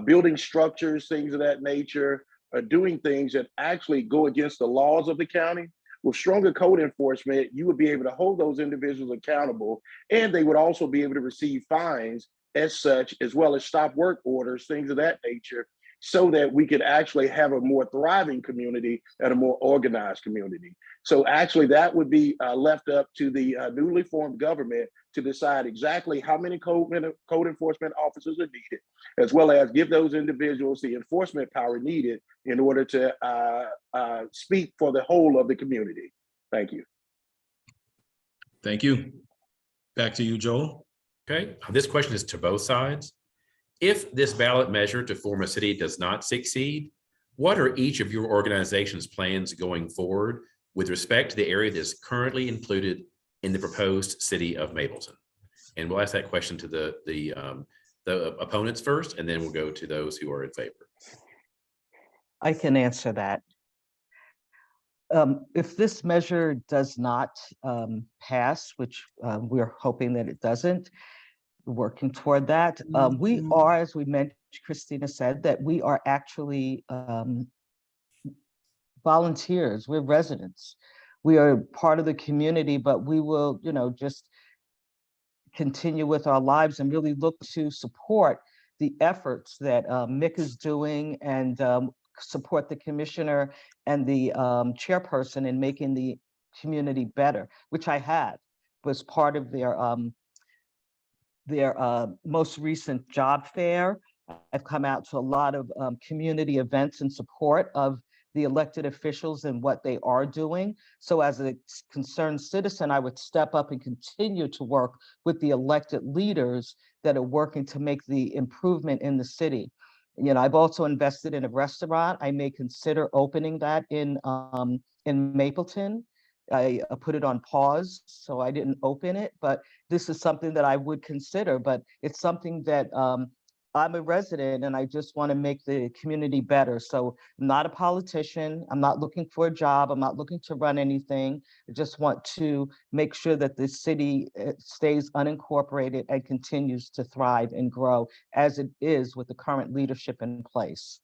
building structures, things of that nature, or doing things that actually go against the laws of the county. With stronger code enforcement, you would be able to hold those individuals accountable, and they would also be able to receive fines as such, as well as stop work orders, things of that nature, so that we could actually have a more thriving community and a more organized community. So actually that would be left up to the newly formed government to decide exactly how many code enforcement officers are needed, as well as give those individuals the enforcement power needed in order to speak for the whole of the community. Thank you. Thank you. Back to you, Joel. Okay, this question is to both sides. If this ballot measure to form a city does not succeed, what are each of your organization's plans going forward with respect to the area that is currently included in the proposed city of Mableton? And we'll ask that question to the opponents first, and then we'll go to those who are in favor. I can answer that. If this measure does not pass, which we're hoping that it doesn't, working toward that, we are, as we mentioned, Christina said, that we are actually volunteers. We're residents. We are part of the community, but we will, just continue with our lives and really look to support the efforts that Mick is doing and support the commissioner and the chairperson in making the community better, which I had, was part of their most recent job fair. I've come out to a lot of community events in support of the elected officials and what they are doing. So as a concerned citizen, I would step up and continue to work with the elected leaders that are working to make the improvement in the city. I've also invested in a restaurant. I may consider opening that in Mapleton. I put it on pause, so I didn't open it, but this is something that I would consider, but it's something that I'm a resident and I just want to make the community better. So I'm not a politician. I'm not looking for a job. I'm not looking to run anything. I just want to make sure that the city stays unincorporated and continues to thrive and grow as it is with the current leadership in place.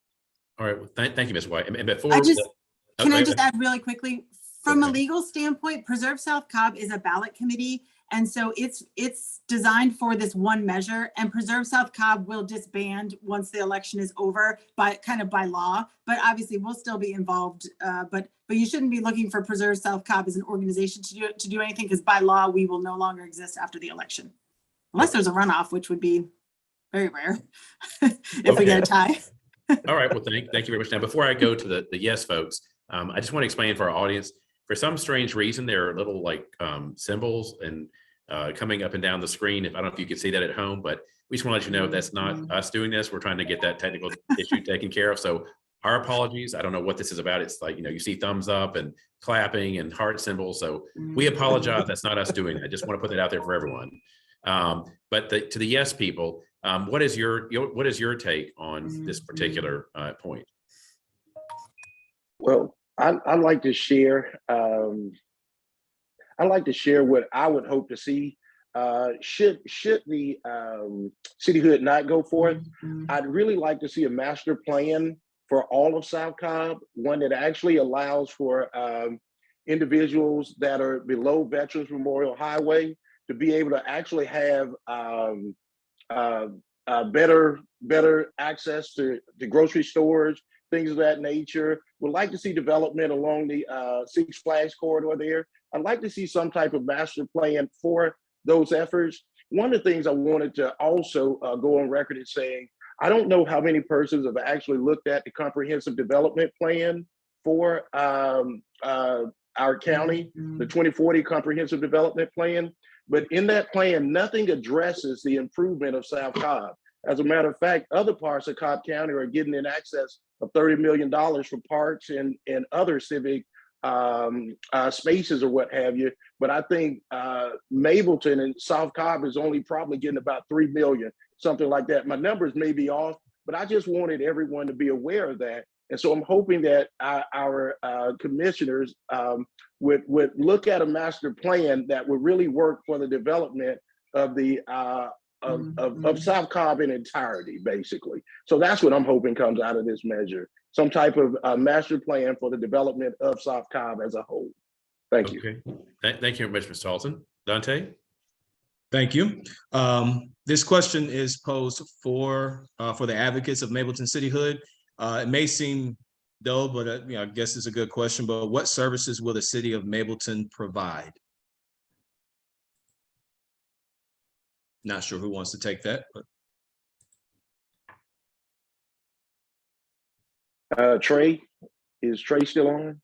All right, well, thank you, Ms. White. And before can I just add really quickly, from a Okay. legal standpoint, Preserve South Cobb is a ballot committee. And so it's designed for this one measure, and Preserve South Cobb will disband once the election is over by law, but obviously we'll still be involved. But you shouldn't be looking for Preserve South Cobb as an organization to do anything, because by law, we will no longer exist after the election. Unless there's a runoff, which would be very rare if we get a tie. All right, well, thank you very much. Now, before I go to the yes folks, I just want to explain for our audience, for some strange reason, there are little symbols and coming up and down the screen. I don't know if you can see that at home, but we just want to let you know that's not us doing this. We're trying to get that technical issue taken care of. So our apologies. I don't know what this is about. It's like, you see thumbs up and clapping and heart symbols. So we apologize. That's not us doing that. I just want to put that out there for everyone. But to the yes people, what is your take on this particular point? Well, I'd like to share. I'd like to share what I would hope to see. Should the Cityhood not go forth, I'd really like to see a master plan for all of South Cobb, one that actually allows for individuals that are below Veterans Memorial Highway to be able to actually have better access to grocery stores, things of that nature. Would like to see development along the Six Flags corridor there. I'd like to see some type of master plan for those efforts. One of the things I wanted to also go on record as saying, I don't know how many persons have actually looked at the comprehensive development plan for our county, the 2040 comprehensive development plan. But in that plan, nothing addresses the improvement of South Cobb. As a matter of fact, other parts of Cobb County are getting in excess of $30 million for parks and other civic spaces or what have you. But I think Mableton and South Cobb is only probably getting about 3 million, something like that. My numbers may be off, but I just wanted everyone to be aware of that. And so I'm hoping that our commissioners would look at a master plan that would really work for the development of the of South Cobb in entirety, basically. So that's what I'm hoping comes out of this measure. Some type of master plan for the development of South Cobb as a whole. Thank you. Okay. Thank you very much, Mr. Halton. Dante? Thank you. This question is posed for the advocates of Mableton Cityhood. It may seem dull, but I guess it's a good question. But what services will the city of Mableton provide? Not sure who wants to take that, but Trey, is Trey still on?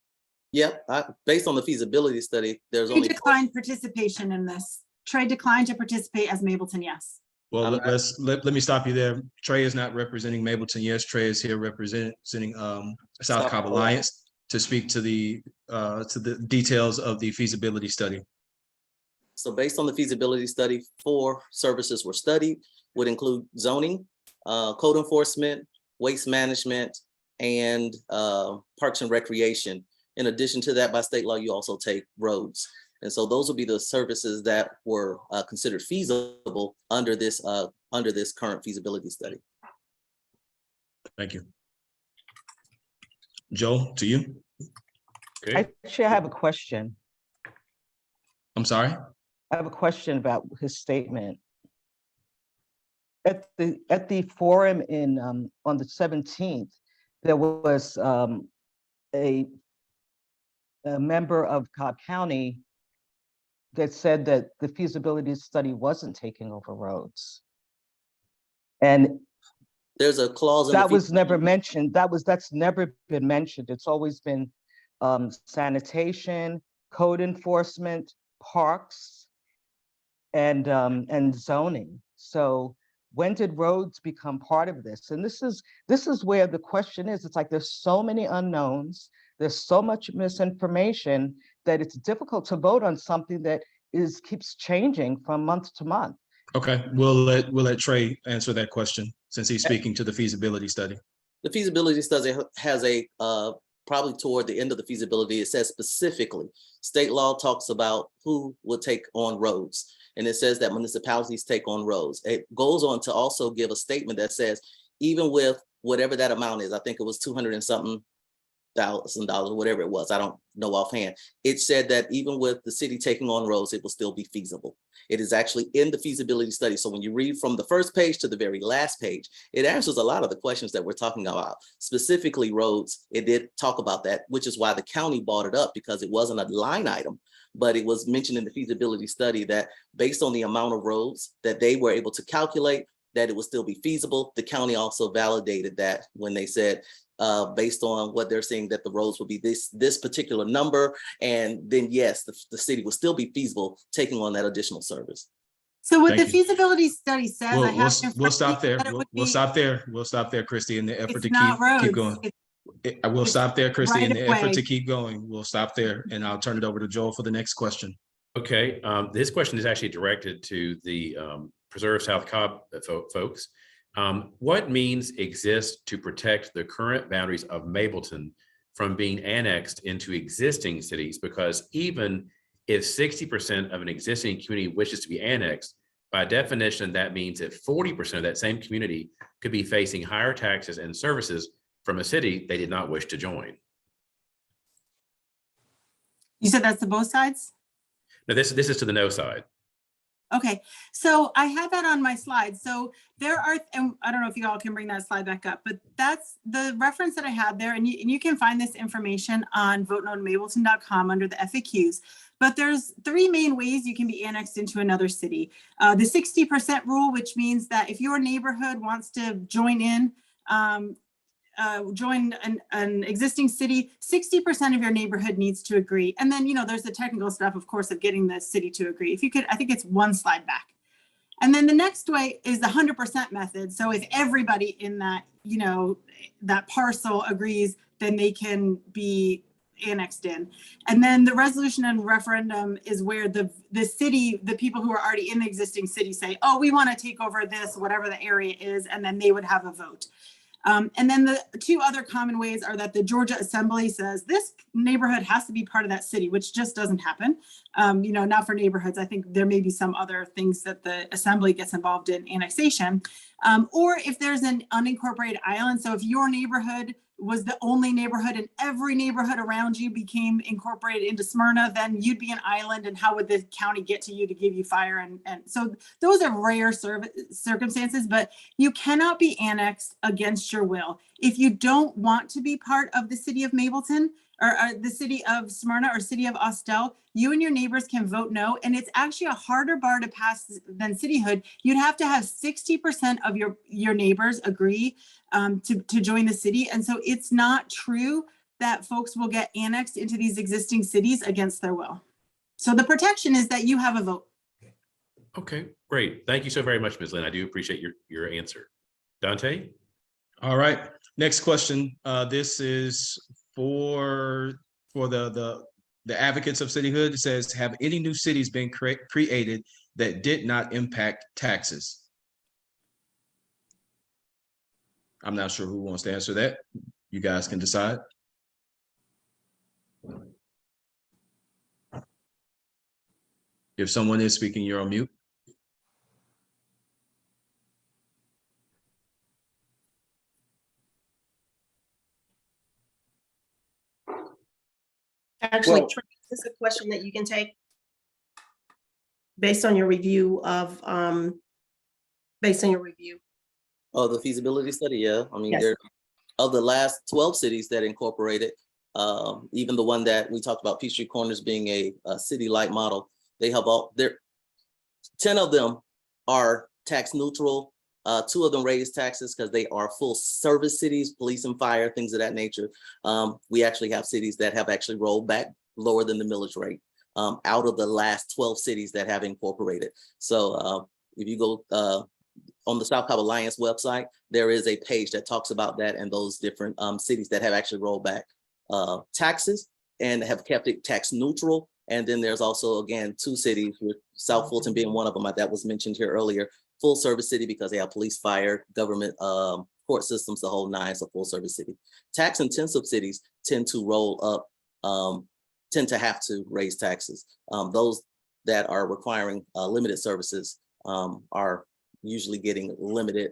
Yep, based on the feasibility study, there's Trey only. declined participation in this. Trey declined to participate as Mableton, yes. well, let me stop you there. Trey is not representing Mableton. Yes, Trey is here representing South Cobb Alliance to speak to the details of the feasibility study. So based on the feasibility study, 4 services were studied, would include zoning, code enforcement, waste management, and parks and recreation. In addition to that, by state law, you also take roads. And so those will be the services that were considered feasible under this current feasibility study. Thank you. Joel, to you. Okay. Actually, I have a question. I'm sorry. I have a question about his statement. At the forum on the 17th, there was a member of Cobb County that said that the feasibility study wasn't taking over roads. And there's a clause in that was never mentioned. That's never been mentioned. It's always been sanitation, code enforcement, parks, and zoning. So when did roads become part of this? And this is where the question is. It's like there's so many unknowns. There's so much misinformation that it's difficult to vote on something that keeps changing from month to month. Okay, we'll let Trey answer that question since he's speaking to the feasibility study. The feasibility study has a probably toward the end of the feasibility, it says specifically, state law talks about who will take on roads. And it says that municipalities take on roads. It goes on to also give a statement that says, even with whatever that amount is, I think it was 200 and something $1,000, whatever it was, I don't know offhand. It said that even with the city taking on roads, it will still be feasible. It is actually in the feasibility study. So when you read from the first page to the very last page, it answers a lot of the questions that we're talking about. Specifically roads, it did talk about that, which is why the county brought it up, because it wasn't a line item, but it was mentioned in the feasibility study that based on the amount of roads that they were able to calculate, that it would still be feasible. The county also validated that when they said, based on what they're saying, that the roads will be this particular number, and then yes, the city will still be feasible taking on that additional service. So what the feasibility study says, we'll stop there. We'll stop there. We'll stop there, Christy, in the effort to keep going. I will stop there, Christy, in the effort to keep going. We'll stop there, and I'll turn it over to Joel for the next question. Okay, this question is actually directed to the Preserve South Cobb folks. What means exist to protect the current boundaries of Mableton from being annexed into existing cities? Because even if 60% of an existing community wishes to be annexed, by definition, that means that 40% of that same community could be facing higher taxes and services from a city they did not wish to join. You said that's to both sides? No, this is to the no side. Okay, so I had that on my slide. So there are, and I don't know if you all can bring that slide back up, but that's the reference that I had there. And you can find this information on votenonmableton.com under the FAQs. But there's 3 main ways you can be annexed into another city. The 60% rule, which means that if your neighborhood wants to join in, join an existing city, 60% of your neighborhood needs to agree. And then, there's the technical stuff, of course, of getting the city to agree. If you could, I think it's 1 slide back. And then the next way is the 100% method. So if everybody in that, that parcel agrees, then they can be annexed in. And then the resolution and referendum is where the city, the people who are already in the existing city say, oh, we want to take over this, whatever the area is, and then they would have a vote. And then the 2 other common ways are that the Georgia Assembly says this neighborhood has to be part of that city, which just doesn't happen. Not for neighborhoods. I think there may be some other things that the Assembly gets involved in annexation. Or if there's an unincorporated island. So if your neighborhood was the only neighborhood and every neighborhood around you became incorporated into Smyrna, then you'd be an island, and how would the county get to you to give you fire? And so those are rare circumstances, but you cannot be annexed against your will. If you don't want to be part of the city of Mableton, or the city of Smyrna or city of Austell, you and your neighbors can vote no. And it's actually a harder bar to pass than cityhood. You'd have to have 60% of your neighbors agree to join the city. And so it's not true that folks will get annexed into these existing cities against their will. So the protection is that you have a vote. Okay, great. Thank you so very much, Ms. Lynn. I do appreciate your answer. Dante? All right, next question. This is for the advocates of cityhood. It says, have any new cities been created that did not impact taxes? I'm not sure who wants to answer that. You guys can decide. If someone is speaking, you're on mute. Actually, Well- Trey, is this a question that you can take based on your review of, based on your review? Oh, the feasibility study, yeah. I mean, Yes. there, of the last 12 cities that incorporated, even the one that we talked about, Peachtree Corners being a city light model, they have 10 of them are tax neutral. 2 of them raise taxes because they are full service cities, police and fire, things of that nature. We actually have cities that have actually rolled back lower than the millage rate out of the last 12 cities that have incorporated. So if you go on the South Cobb Alliance website, there is a page that talks about that and those different cities that have actually rolled back taxes and have kept it tax neutral. And then there's also, again, 2 cities, with South Fulton being one of them that was mentioned here earlier, full service city because they have police, fire, government, court systems, the whole 9, so full service city. Tax intensive cities tend to roll up, tend to have to raise taxes. Those that are requiring limited services are usually getting limited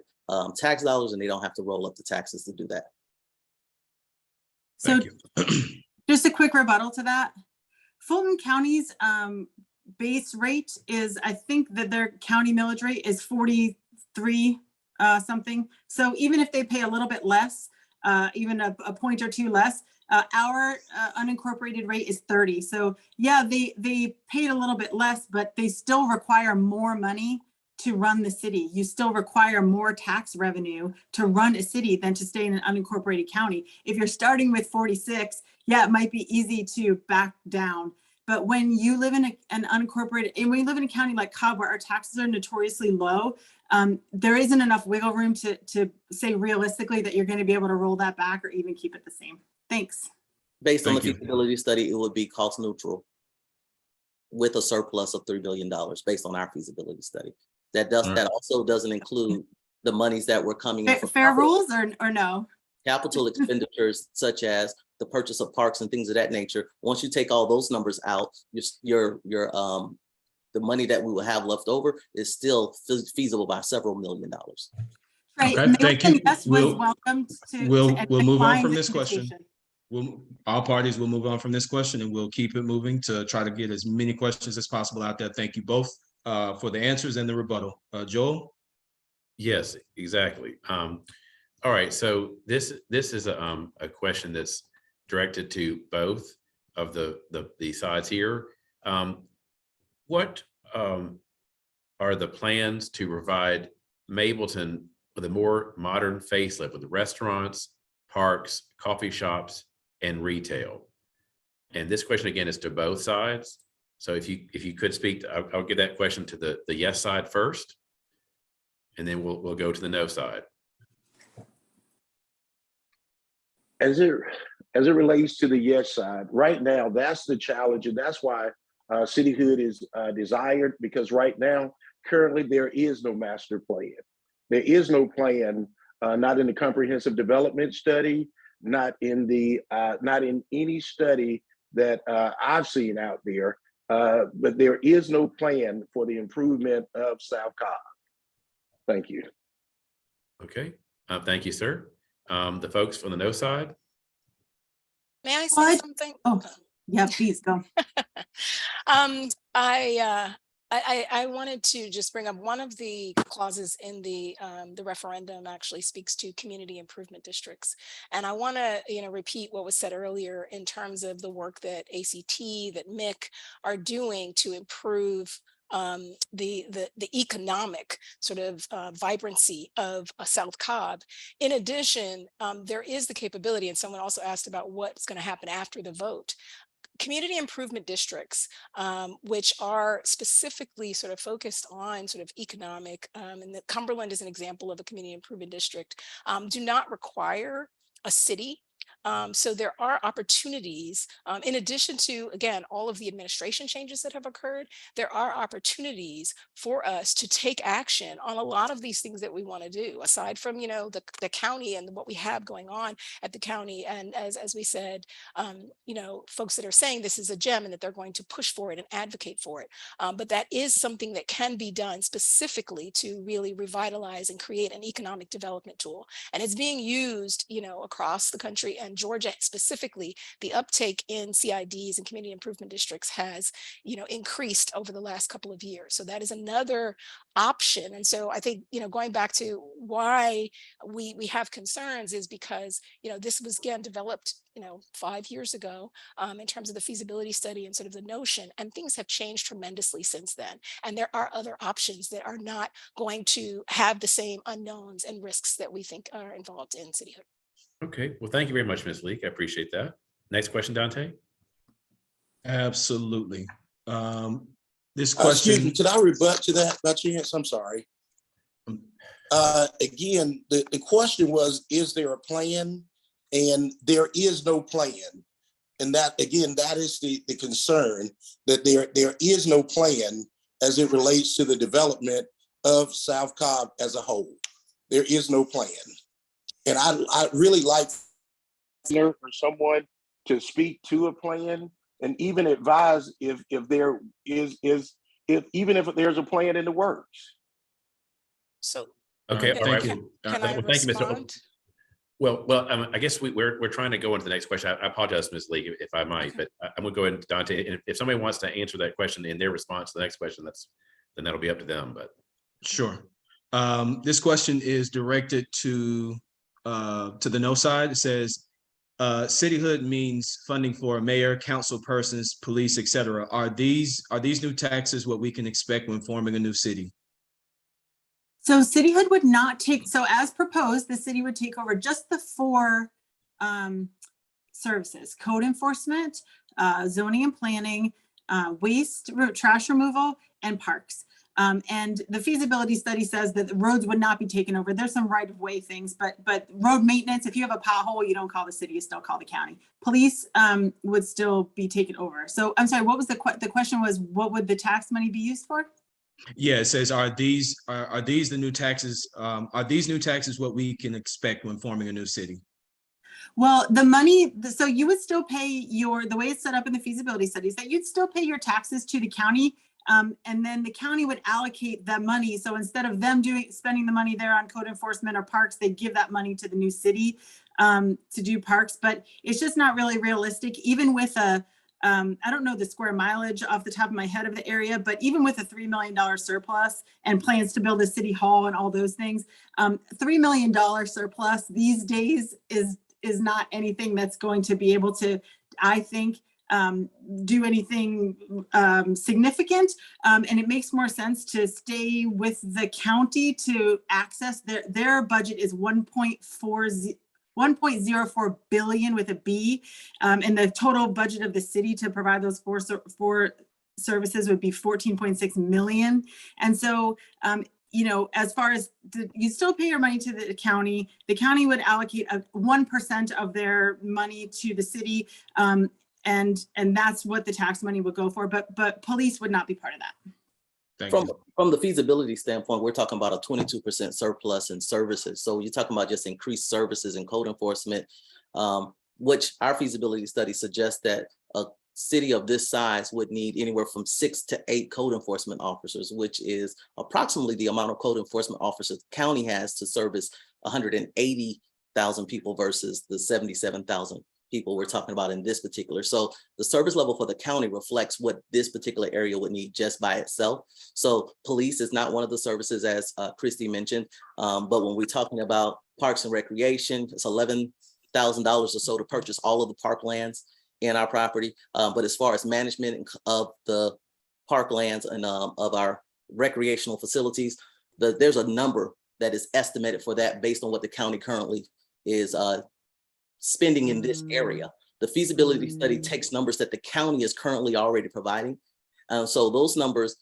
tax dollars, and they don't have to roll up the taxes to do that. So Thank you. just a quick rebuttal to that. Fulton County's base rate is, I think that their county millage rate is 43 something. So even if they pay a little bit less, even a point or 2 less, our unincorporated rate is 30. So yeah, they paid a little bit less, but they still require more money to run the city. You still require more tax revenue to run a city than to stay in an unincorporated county. If you're starting with 46, yeah, it might be easy to back down. But when you live in an unincorporated, and when you live in a county like Cobb, where our taxes are notoriously low, there isn't enough wiggle room to say realistically that you're going to be able to roll that back or even keep it the same. Thanks. Based on the Thank you. feasibility study, it would be cost neutral with a surplus of $3 billion based on our feasibility study. That also doesn't include the monies that were coming in from Fair rules or no? capital expenditures such as the purchase of parks and things of that nature. Once you take all those numbers out, your the money that we will have left over is still feasible by several $1 million. Right. Okay, thank you. Yes, was welcomed to. We'll and move on declined from the this question. invitation. All parties will move on from this question, and we'll keep it moving to try to get as many questions as possible out there. Thank you both for the answers and the rebuttal. Joel? Yes, exactly. All right, so this is a question that's directed to both of the sides here. What are the plans to provide Mableton with a more modern facelift with the restaurants, parks, coffee shops, and retail? And this question again is to both sides. So if you could speak, I'll give that question to the yes side first, and then we'll go to the no side. As it relates to the yes side, right now, that's the challenge, and that's why Cityhood is desired, because right now, currently, there is no master plan. There is no plan, not in the comprehensive development study, not in any study that I've seen out there, but there is no plan for the improvement of South Cobb. Thank you. Okay, thank you, sir. The folks on the no side? May I say What? something? Oh, yeah, please go. I wanted to just bring up one of the clauses in the referendum actually speaks to community improvement districts. And I want to, repeat what was said earlier in terms of the work that ACT, that MIC are doing to improve the economic sort of vibrancy of South Cobb. In addition, there is the capability, and someone also asked about what's going to happen after the vote. Community improvement districts, which are specifically sort of focused on sort of economic, and the Cumberland is an example of a community improvement district, do not require a city. So there are opportunities, in addition to, again, all of the administration changes that have occurred, there are opportunities for us to take action on a lot of these things that we want to do, aside from, the county and what we have going on at the county. And as we said, folks that are saying this is a gem and that they're going to push for it and advocate for it. But that is something that can be done specifically to really revitalize and create an economic development tool. And it's being used, across the country, and Georgia specifically, the uptake in CIDs and community improvement districts has, increased over the last couple of years. So that is another option. And so I think, going back to why we have concerns is because, this was again developed 5 years ago in terms of the feasibility study and sort of the notion, and things have changed tremendously since then. And there are other options that are not going to have the same unknowns and risks that we think are involved in cityhood. Okay, well, thank you very much, Ms. Leek. I appreciate that. Next question, Dante. Absolutely. This Excuse question, me, could I rebut to that by chance? I'm sorry. Again, the question was, is there a plan? And there is no plan. And that, again, that is the concern, that there is no plan as it relates to the development of South Cobb as a whole. There is no plan. And I really like for someone to speak to a plan and even advise if there is even if there's a plan in the works. So Okay, all right. Can I Well, thank you, Mr. respond? Well, I guess we're trying to go into the next question. I apologize, Ms. Leek, if I might, but I'm going to go ahead and Dante. And if somebody wants to answer that question in their response to the next question, then that'll be up to them. But sure. This question is directed to the no side. It says, cityhood means funding for mayor, council persons, police, etc. Are these new taxes what we can expect when forming a new city? So cityhood would not take, so as proposed, the city would take over just the 4 services: code enforcement, zoning and planning, waste, trash removal, and parks. And the feasibility study says that the roads would not be taken over. There's some right of way things, but road maintenance, if you have a pothole, you don't call the city, you still call the county. Police would still be taken over. So I'm sorry, what was the question was, what would the tax money be used for? Yeah, it says, are these the new taxes? Are these new taxes what we can expect when forming a new city? Well, the money, so you would still pay the way it's set up in the feasibility studies, that you'd still pay your taxes to the county. And then the county would allocate that money. So instead of them spending the money there on code enforcement or parks, they give that money to the new city to do parks. But it's just not really realistic, even with I don't know the square mileage off the top of my head of the area, but even with a $3 million surplus and plans to build a city hall and all those things, $3 million surplus these days is not anything that's going to be able to, I think, do anything significant. And it makes more sense to stay with the county to access their budget is 1.04 billion with a B, and the total budget of the city to provide those four services would be 14.6 million. And so, as far as you still pay your money to the county would allocate 1% of their money to the city, and that's what the tax money would go for. But police would not be part of that. From the feasibility standpoint, we're talking about a 22% surplus in services. So you're talking about just increased services and code enforcement, which our feasibility study suggests that a city of this size would need anywhere from 6 to 8 code enforcement officers, which is approximately the amount of code enforcement officers the county has to service 180 thousand people versus the 77,000 people we're talking about in this particular. So the service level for the county reflects what this particular area would need just by itself. So police is not one of the services, as Christy mentioned, but when we're talking about parks and recreation, it's $11,000 or so to purchase all of the parklands in our property. But as far as management of the parklands and of our recreational facilities, there's a number that is estimated for that based on what the county currently is spending in this area. The feasibility study takes numbers that the county is currently already providing. So those numbers,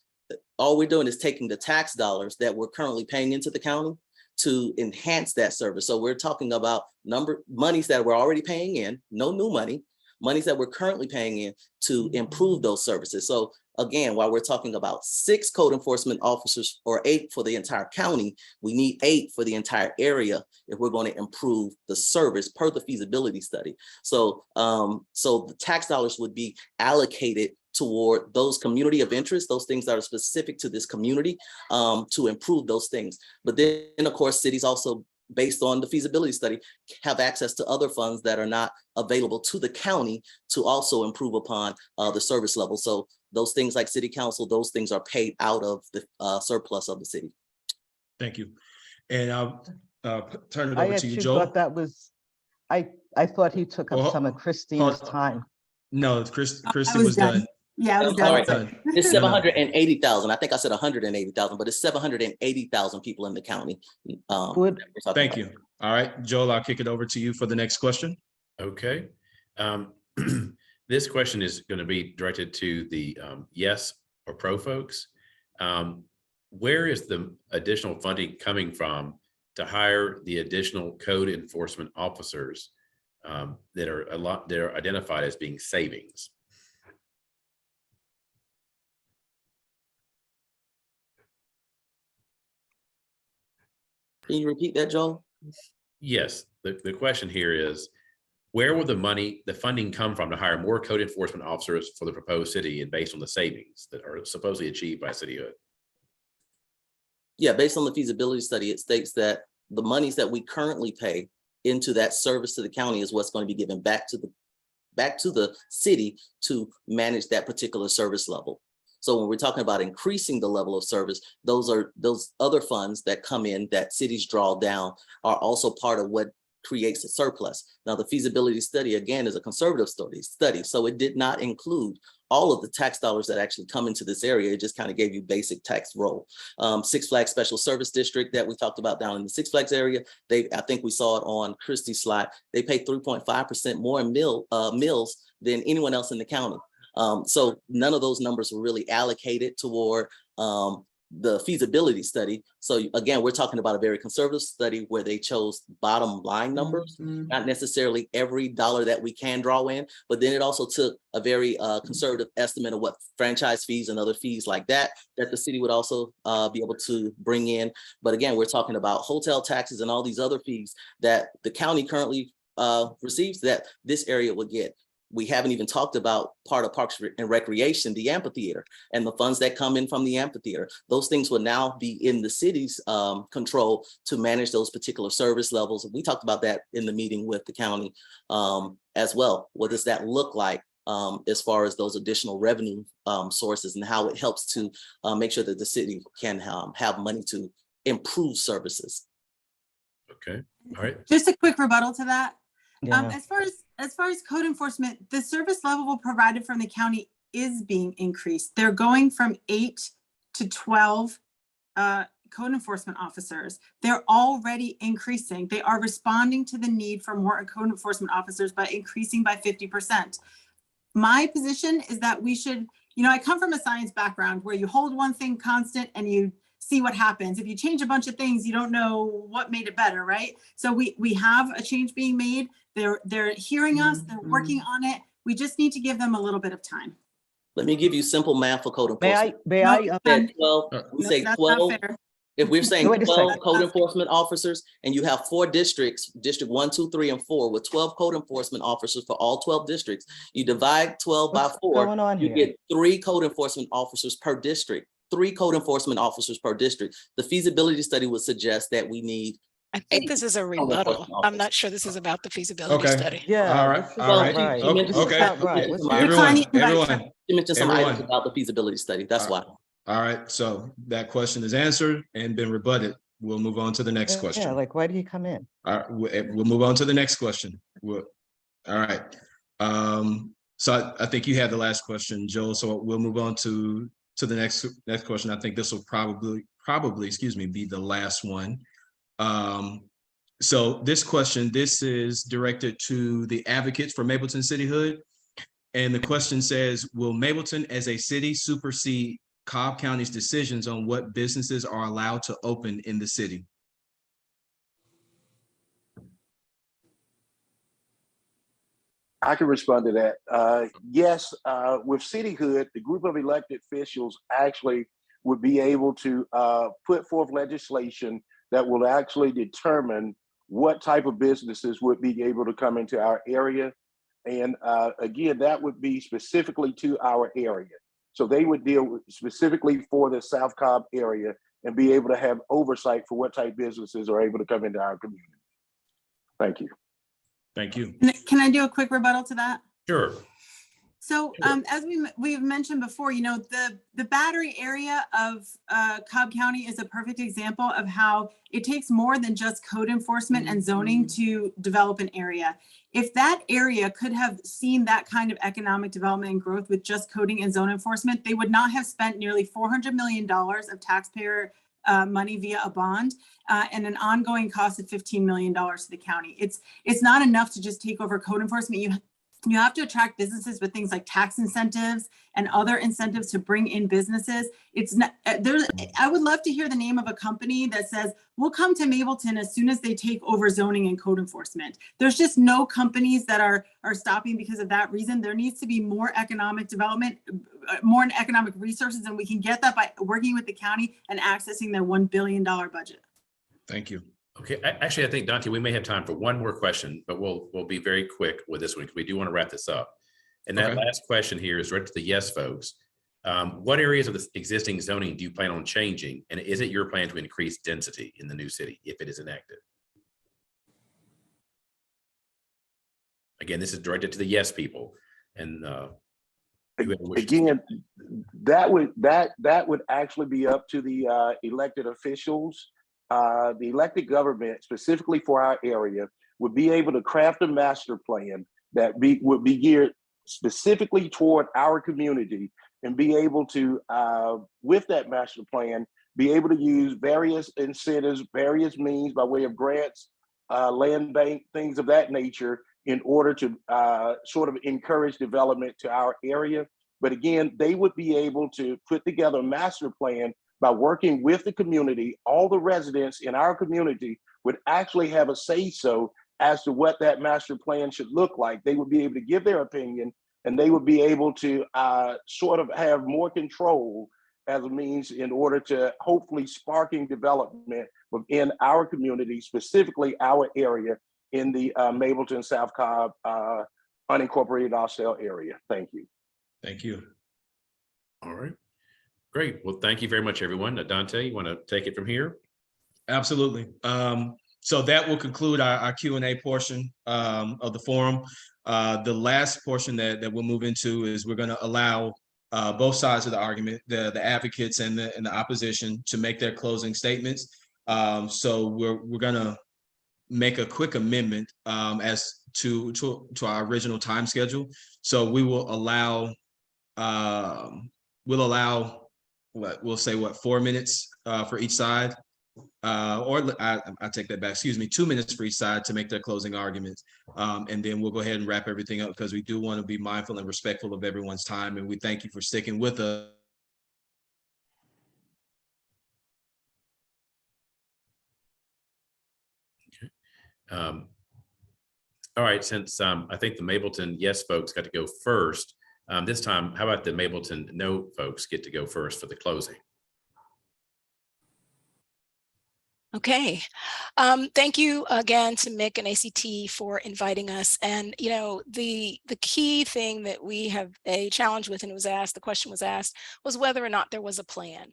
all we're doing is taking the tax dollars that we're currently paying into the county to enhance that service. So we're talking about monies that we're already paying in, no new money, monies that we're currently paying in to improve those services. So again, while we're talking about 6 code enforcement officers or 8 for the entire county, we need 8 for the entire area if we're going to improve the service per the feasibility study. So, so the tax dollars would be allocated toward those community of interest, those things that are specific to this community, to improve those things. But then, of course, cities also, based on the feasibility study, have access to other funds that are not available to the county to also improve upon the service level. So those things like city council, those things are paid out of the surplus of the city. Thank you. And I'll turn it I over to actually you, Joel. thought that was, I thought he took up Well, some of Christine's time. No, Christy was was done. Yeah, I was I'm done. sorry. It's 780,000. I think I said 180,000, but it's 780,000 people in the county. Good. Thank you. All right, Joel, I'll kick it over to you for the next question. Okay. This question is going to be directed to the yes or pro folks. Where is the additional funding coming from to hire the additional code enforcement officers that are identified as being savings? Can you repeat that, Joel? Yes. The question here is, where will the funding come from to hire more code enforcement officers for the proposed city and based on the savings that are supposedly achieved by Cityhood? Yeah, based on the feasibility study, it states that the monies that we currently pay into that service to the county is what's going to be given back to the city to manage that particular service level. So when we're talking about increasing the level of service, those other funds that come in that cities draw down are also part of what creates a surplus. Now, the feasibility study, again, is a conservative study. So it did not include all of the tax dollars that actually come into this area. It just kind of gave you basic tax roll. Six Flags Special Service District that we talked about down in the Six Flags area, I think we saw it on Christie's slide, they pay 3.5% more in mills than anyone else in the county. So none of those numbers were really allocated toward the feasibility study. So again, we're talking about a very conservative study where they chose bottom line numbers, not necessarily every dollar that we can draw in, but then it also took a very conservative estimate of what franchise fees and other fees like that the city would also be able to bring in. But again, we're talking about hotel taxes and all these other fees that the county currently receives that this area would get. We haven't even talked about part of Parks and Recreation, the amphitheater, and the funds that come in from the amphitheater. Those things will now be in the city's control to manage those particular service levels. We talked about that in the meeting with the county as well. What does that look like as far as those additional revenue sources and how it helps to make sure that the city can have money to improve services? Okay, all right. Just a quick rebuttal to that. Yeah. As far as code enforcement, the service level provided from the county is being increased. They're going from 8 to 12 code enforcement officers. They're already increasing. They are responding to the need for more code enforcement officers by increasing by 50%. My position is that we should, I come from a science background where you hold one thing constant and you see what happens. If you change a bunch of things, you don't know what made it better, right? So we have a change being made. They're hearing us, they're working on it. We just need to give them a little bit of time. Let me give you simple math for code enforcement. May I? We say 12. If we're saying 12 code enforcement officers and you have 4 districts, District 1, 2, 3, and 4, with 12 code enforcement officers for all 12 districts, you divide 12 by 4, you get 3 code enforcement officers per district. 3 code enforcement officers per district. The feasibility study would suggest that we need I think this is a rebuttal. I'm not sure this is about the feasibility Okay. study. Yeah. All right, this is all not right. right. Oh, This is Okay. not right. What's wrong? Everyone, Connie, invite everyone, You mentioned some items everyone. about the feasibility study. That's why. All right, so that question is answered and been rebutted. We'll move on to the next Yeah, question. like, why did he come in? All right, we'll move on to the next question. All right. So I think you had the last question, Joel. So we'll move on to the next question. I think this will probably, excuse me, be the last one. So this question, this is directed to the advocates for Mableton Cityhood. And the question says, will Mableton as a city supersede Cobb County's decisions on what businesses are allowed to open in the city? I can respond to that. Yes, with Cityhood, the group of elected officials actually would be able to put forth legislation that will actually determine what type of businesses would be able to come into our area. And again, that would be specifically to our area. So they would deal specifically for the South Cobb area and be able to have oversight for what type of businesses are able to come into our community. Thank you. Thank you. Can I do a quick rebuttal to that? Sure. So as we've mentioned before, you know, the Battery area of Cobb County is a perfect example of how it takes more than just code enforcement and zoning to develop an area. If that area could have seen that kind of economic development and growth with just coding and zone enforcement, they would not have spent nearly $400 million of taxpayer money via a bond and an ongoing cost of $15 million to the county. It's not enough to just take over code enforcement. You have to attract businesses with things like tax incentives and other incentives to bring in businesses. It's not I would love to hear the name of a company that says, we'll come to Mableton as soon as they take over zoning and code enforcement. There's just no companies that are stopping because of that reason. There needs to be more economic development, more economic resources, and we can get that by working with the county and accessing their $1 billion budget. Thank you. Okay, actually, I think, Dante, we may have time for one more question, but we'll be very quick with this one because we do want to wrap this up. And that last question here is right to the yes folks. What areas of the existing zoning do you plan on changing? And is it your plan to increase density in the new city if it is enacted? Again, this is directed to the yes people. And again, that would actually be up to the elected officials. The elected government, specifically for our area, would be able to craft a master plan that would be geared specifically toward our community and be able to, with that master plan, be able to use various incentives, various means by way of grants, land bank, things of that nature in order to sort of encourage development to our area. But again, they would be able to put together a master plan by working with the community. All the residents in our community would actually have a say-so as to what that master plan should look like. They would be able to give their opinion, and they would be able to sort of have more control as a means in order to hopefully sparking development within our community, specifically our area in the Mableton, South Cobb, unincorporated Austell area. Thank you. Thank you. all right. Great. Well, thank you very much, everyone. Dante, you want to take it from here? Absolutely. So that will conclude our Q&A portion of the forum. The last portion that we'll move into is we're going to allow both sides of the argument, the advocates and the opposition, to make their closing statements. So we're going to make a quick amendment as to our original time schedule. So we will allow we'll say 4 minutes for each side, or I take that back, excuse me, 2 minutes for each side to make their closing arguments. And then we'll go ahead and wrap everything up because we do want to be mindful and respectful of everyone's time. And we thank you for sticking with us. All right, since I think the Mableton yes folks got to go first, this time, how about the Mableton no folks get to go first for the closing? Okay. Thank you again to Mick and ACT for inviting us. And, you know, the key thing that we have a challenge with, and it was asked, the question was asked, was whether or not there was a plan.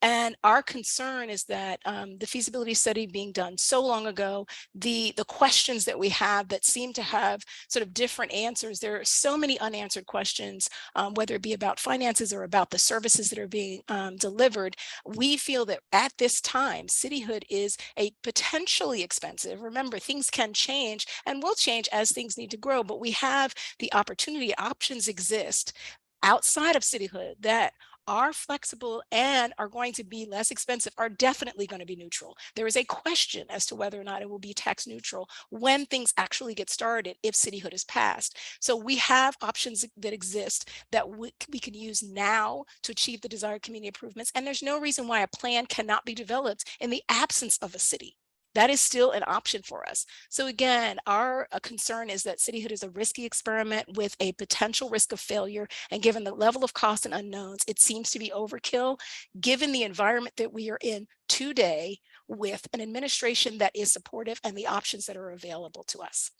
And our concern is that the feasibility study being done so long ago, the questions that we have that seem to have sort of different answers, there are so many unanswered questions, whether it be about finances or about the services that are being delivered. We feel that at this time, Cityhood is a potentially expensive. Remember, things can change and will change as things need to grow, but we have the opportunity, options exist outside of Cityhood that are flexible and are going to be less expensive, are definitely going to be neutral. There is a question as to whether or not it will be tax neutral when things actually get started if Cityhood is passed. So we have options that exist that we can use now to achieve the desired community improvements. And there's no reason why a plan cannot be developed in the absence of a city. That is still an option for us. So again, our concern is that Cityhood is a risky experiment with a potential risk of failure. And given the level of cost and unknowns, it seems to be overkill, given the environment that we are in today with an administration that is supportive and the options that are available to us.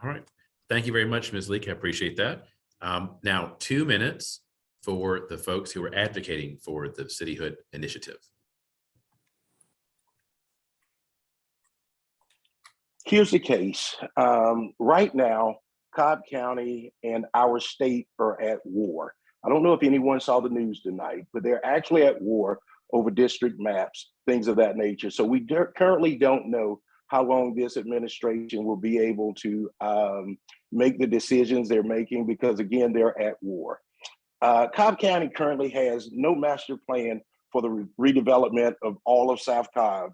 All right. Thank you very much, Ms. Leak. I appreciate that. Now, 2 minutes for the folks who are advocating for the Cityhood initiative. Here's the case. Right now, Cobb County and our state are at war. I don't know if anyone saw the news tonight, but they're actually at war over district maps, things of that nature. So we currently don't know how long this administration will be able to make the decisions they're making because, again, they're at war. Cobb County currently has no master plan for the redevelopment of all of South Cobb.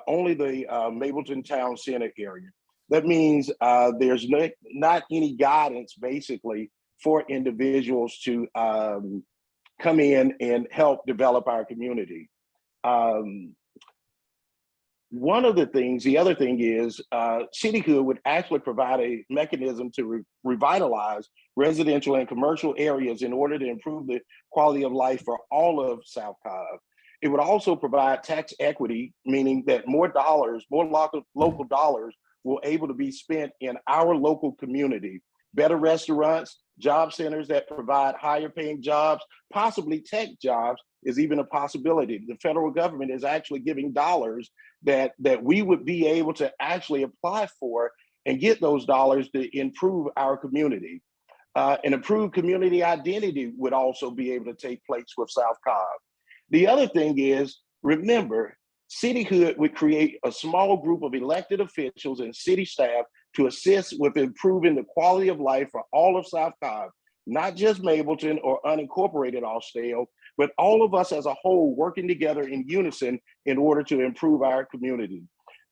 Only the Mableton Town Center area. That means there's not any guidance basically for individuals to come in and help develop our community. The other thing is Cityhood would actually provide a mechanism to revitalize residential and commercial areas in order to improve the quality of life for all of South Cobb. It would also provide tax equity, meaning that more local dollars will able to be spent in our local community. Better restaurants, job centers that provide higher paying jobs, possibly tech jobs is even a possibility. The federal government is actually giving dollars that we would be able to actually apply for and get those dollars to improve our community. An improved community identity would also be able to take place with South Cobb. The other thing is, remember, Cityhood would create a small group of elected officials and city staff to assist with improving the quality of life for all of South Cobb, not just Mableton or unincorporated Austell, but all of us as a whole working together in unison in order to improve our community.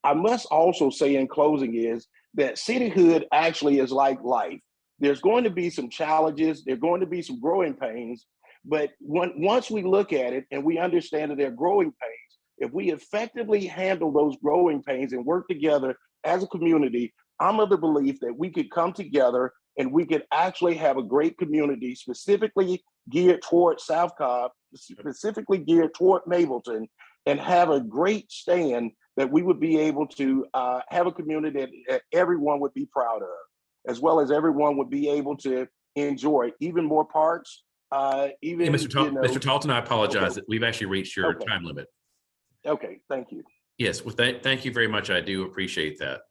I must also say in closing is that Cityhood actually is like life. There's going to be some challenges, there's going to be some growing pains, but once we look at it and we understand that they're growing pains, if we effectively handle those growing pains and work together as a community, I'm of the belief that we could come together and we could actually have a great community specifically geared toward South Cobb, specifically geared toward Mableton, and have a great stand that we would be able to have a community that everyone would be proud of, as well as everyone would be able to enjoy even more parks. Hey, Mr. Talton, I apologize. Okay. We've actually reached your time limit. Okay, thank you. Yes, well, thank you very much. I do appreciate that.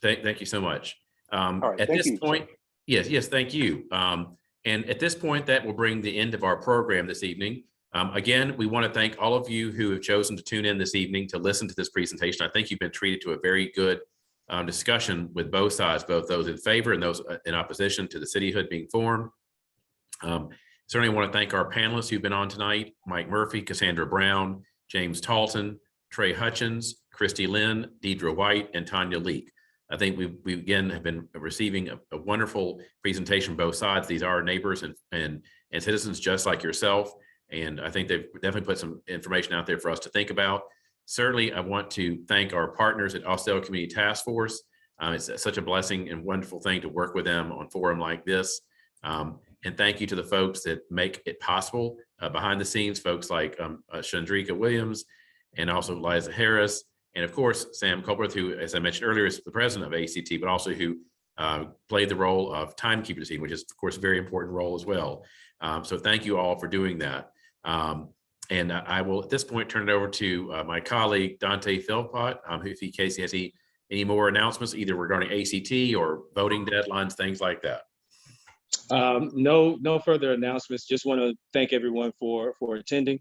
Thank you so much. Right, at this point, yes, thank you. And at this point, that will bring the end of our program this evening. Again, we want to thank all of you who have chosen to tune in this evening to listen to this presentation. I think you've been treated to a very good discussion with both sides, both those in favor and those in opposition to the Cityhood being formed. Certainly want to thank our panelists who've been on tonight: Mike Murphy, Cassandra Brown, James Talton, Trey Hutchins, Christy Lynn, Deidre White, and Tanya Leak. I think we again have been receiving a wonderful presentation from both sides. These are neighbors and citizens just like yourself. And I think they've definitely put some information out there for us to think about. Certainly, I want to thank our partners at Austell Community Task Force. It's such a blessing and wonderful thing to work with them on a forum like this. And thank you to the folks that make it possible behind the scenes, folks like Chandrika Williams and also Liza Harris, and of course, Sam Colbert, who, as I mentioned earlier, is the president of ACT, but also who played the role of timekeeper this evening, which is, of course, a very important role as well. So thank you all for doing that. And I will, at this point, turn it over to my colleague, Dante Philpott, if in case he has any more announcements, either regarding ACT or voting deadlines, things like that. No further announcements. Just want to thank everyone for attending.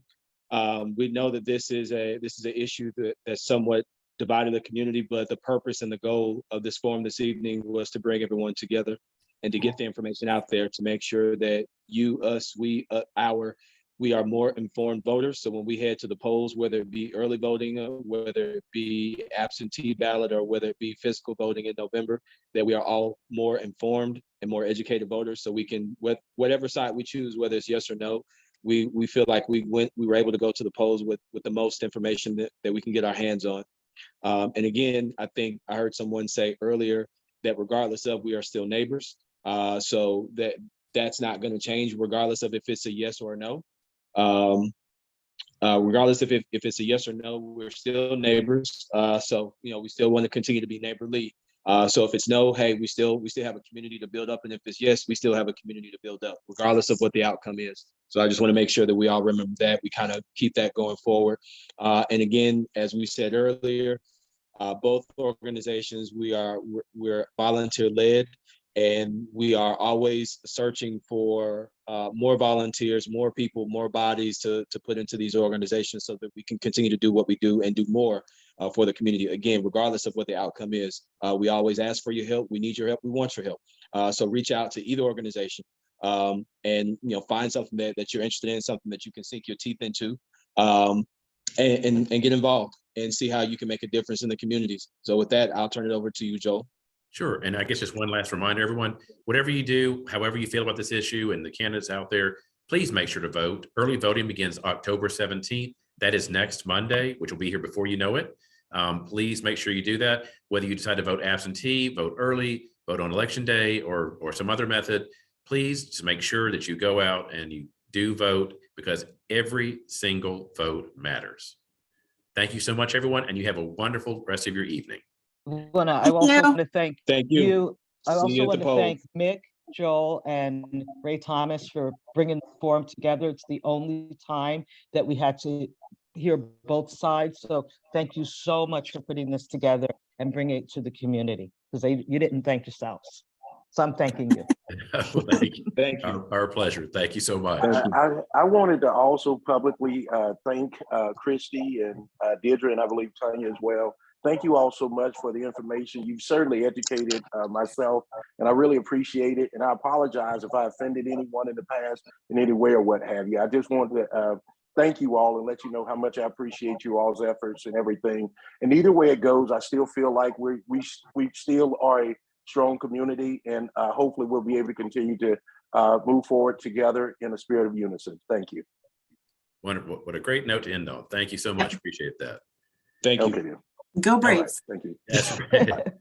We know that this is an issue that's somewhat divided the community, but the purpose and the goal of this forum this evening was to bring everyone together and to get the information out there to make sure that you, us, we are more informed voters. So when we head to the polls, whether it be early voting, whether it be absentee ballot, or whether it be physical voting in November, that we are all more informed and more educated voters. So we can, whatever side we choose, whether it's yes or no, we feel like we were able to go to the polls with the most information that we can get our hands on. And again, I think I heard someone say earlier that regardless of, we are still neighbors. So that's not going to change regardless of if it's a yes or a no. Regardless if it's a yes or no, we're still neighbors. So, we still want to continue to be neighborly. So if it's no, hey, we still have a community to build up. And if it's yes, we still have a community to build up, regardless of what the outcome is. So I just want to make sure that we all remember that, we kind of keep that going forward. And again, as we said earlier, both organizations, we're volunteer led, and we are always searching for more volunteers, more people, more bodies to put into these organizations so that we can continue to do what we do and do more for the community. Again, regardless of what the outcome is, we always ask for your help. We need your help. We want your help. So reach out to either organization and find something that you're interested in, something that you can sink your teeth into, and get involved and see how you can make a difference in the communities. So with that, I'll turn it over to you, Joel. Sure. And I guess just one last reminder, everyone, whatever you do, however you feel about this issue and the candidates out there, please make sure to vote. Early voting begins October 17th. That is next Monday, which will be here before you know it. Please make sure you do that. Whether you decide to vote absentee, vote early, vote on election day, or some other method, please just make sure that you go out and you do vote, because every single vote matters. Thank you so much, everyone, and you have a wonderful rest of your evening. I also want to thank you. I See also you at want the to polls. thank Mick, Joel, and Ray Thomas for bringing the forum together. It's the only time that we had to hear both sides. So thank you so much for putting this together and bringing it to the community, because you didn't thank yourselves. So I'm thanking you. Well, thank you. Thank you. Our pleasure. Thank you so much. I wanted to also publicly thank Christy and Deirdre, and I believe Tanya as well. Thank you all so much for the information. You've certainly educated myself, and I really appreciate it. And I apologize if I offended anyone in the past in any way or what have you. I just wanted to thank you all and let you know how much I appreciate you all's efforts and everything. And either way it goes, I still feel like we still are a strong community, and hopefully we'll be able to continue to move forward together in a spirit of unison. Thank you. Wonderful. What a great note to end on. Thank you so much. Appreciate that. Thank you. Okay. Go Braves. Right. Thank you. That's right.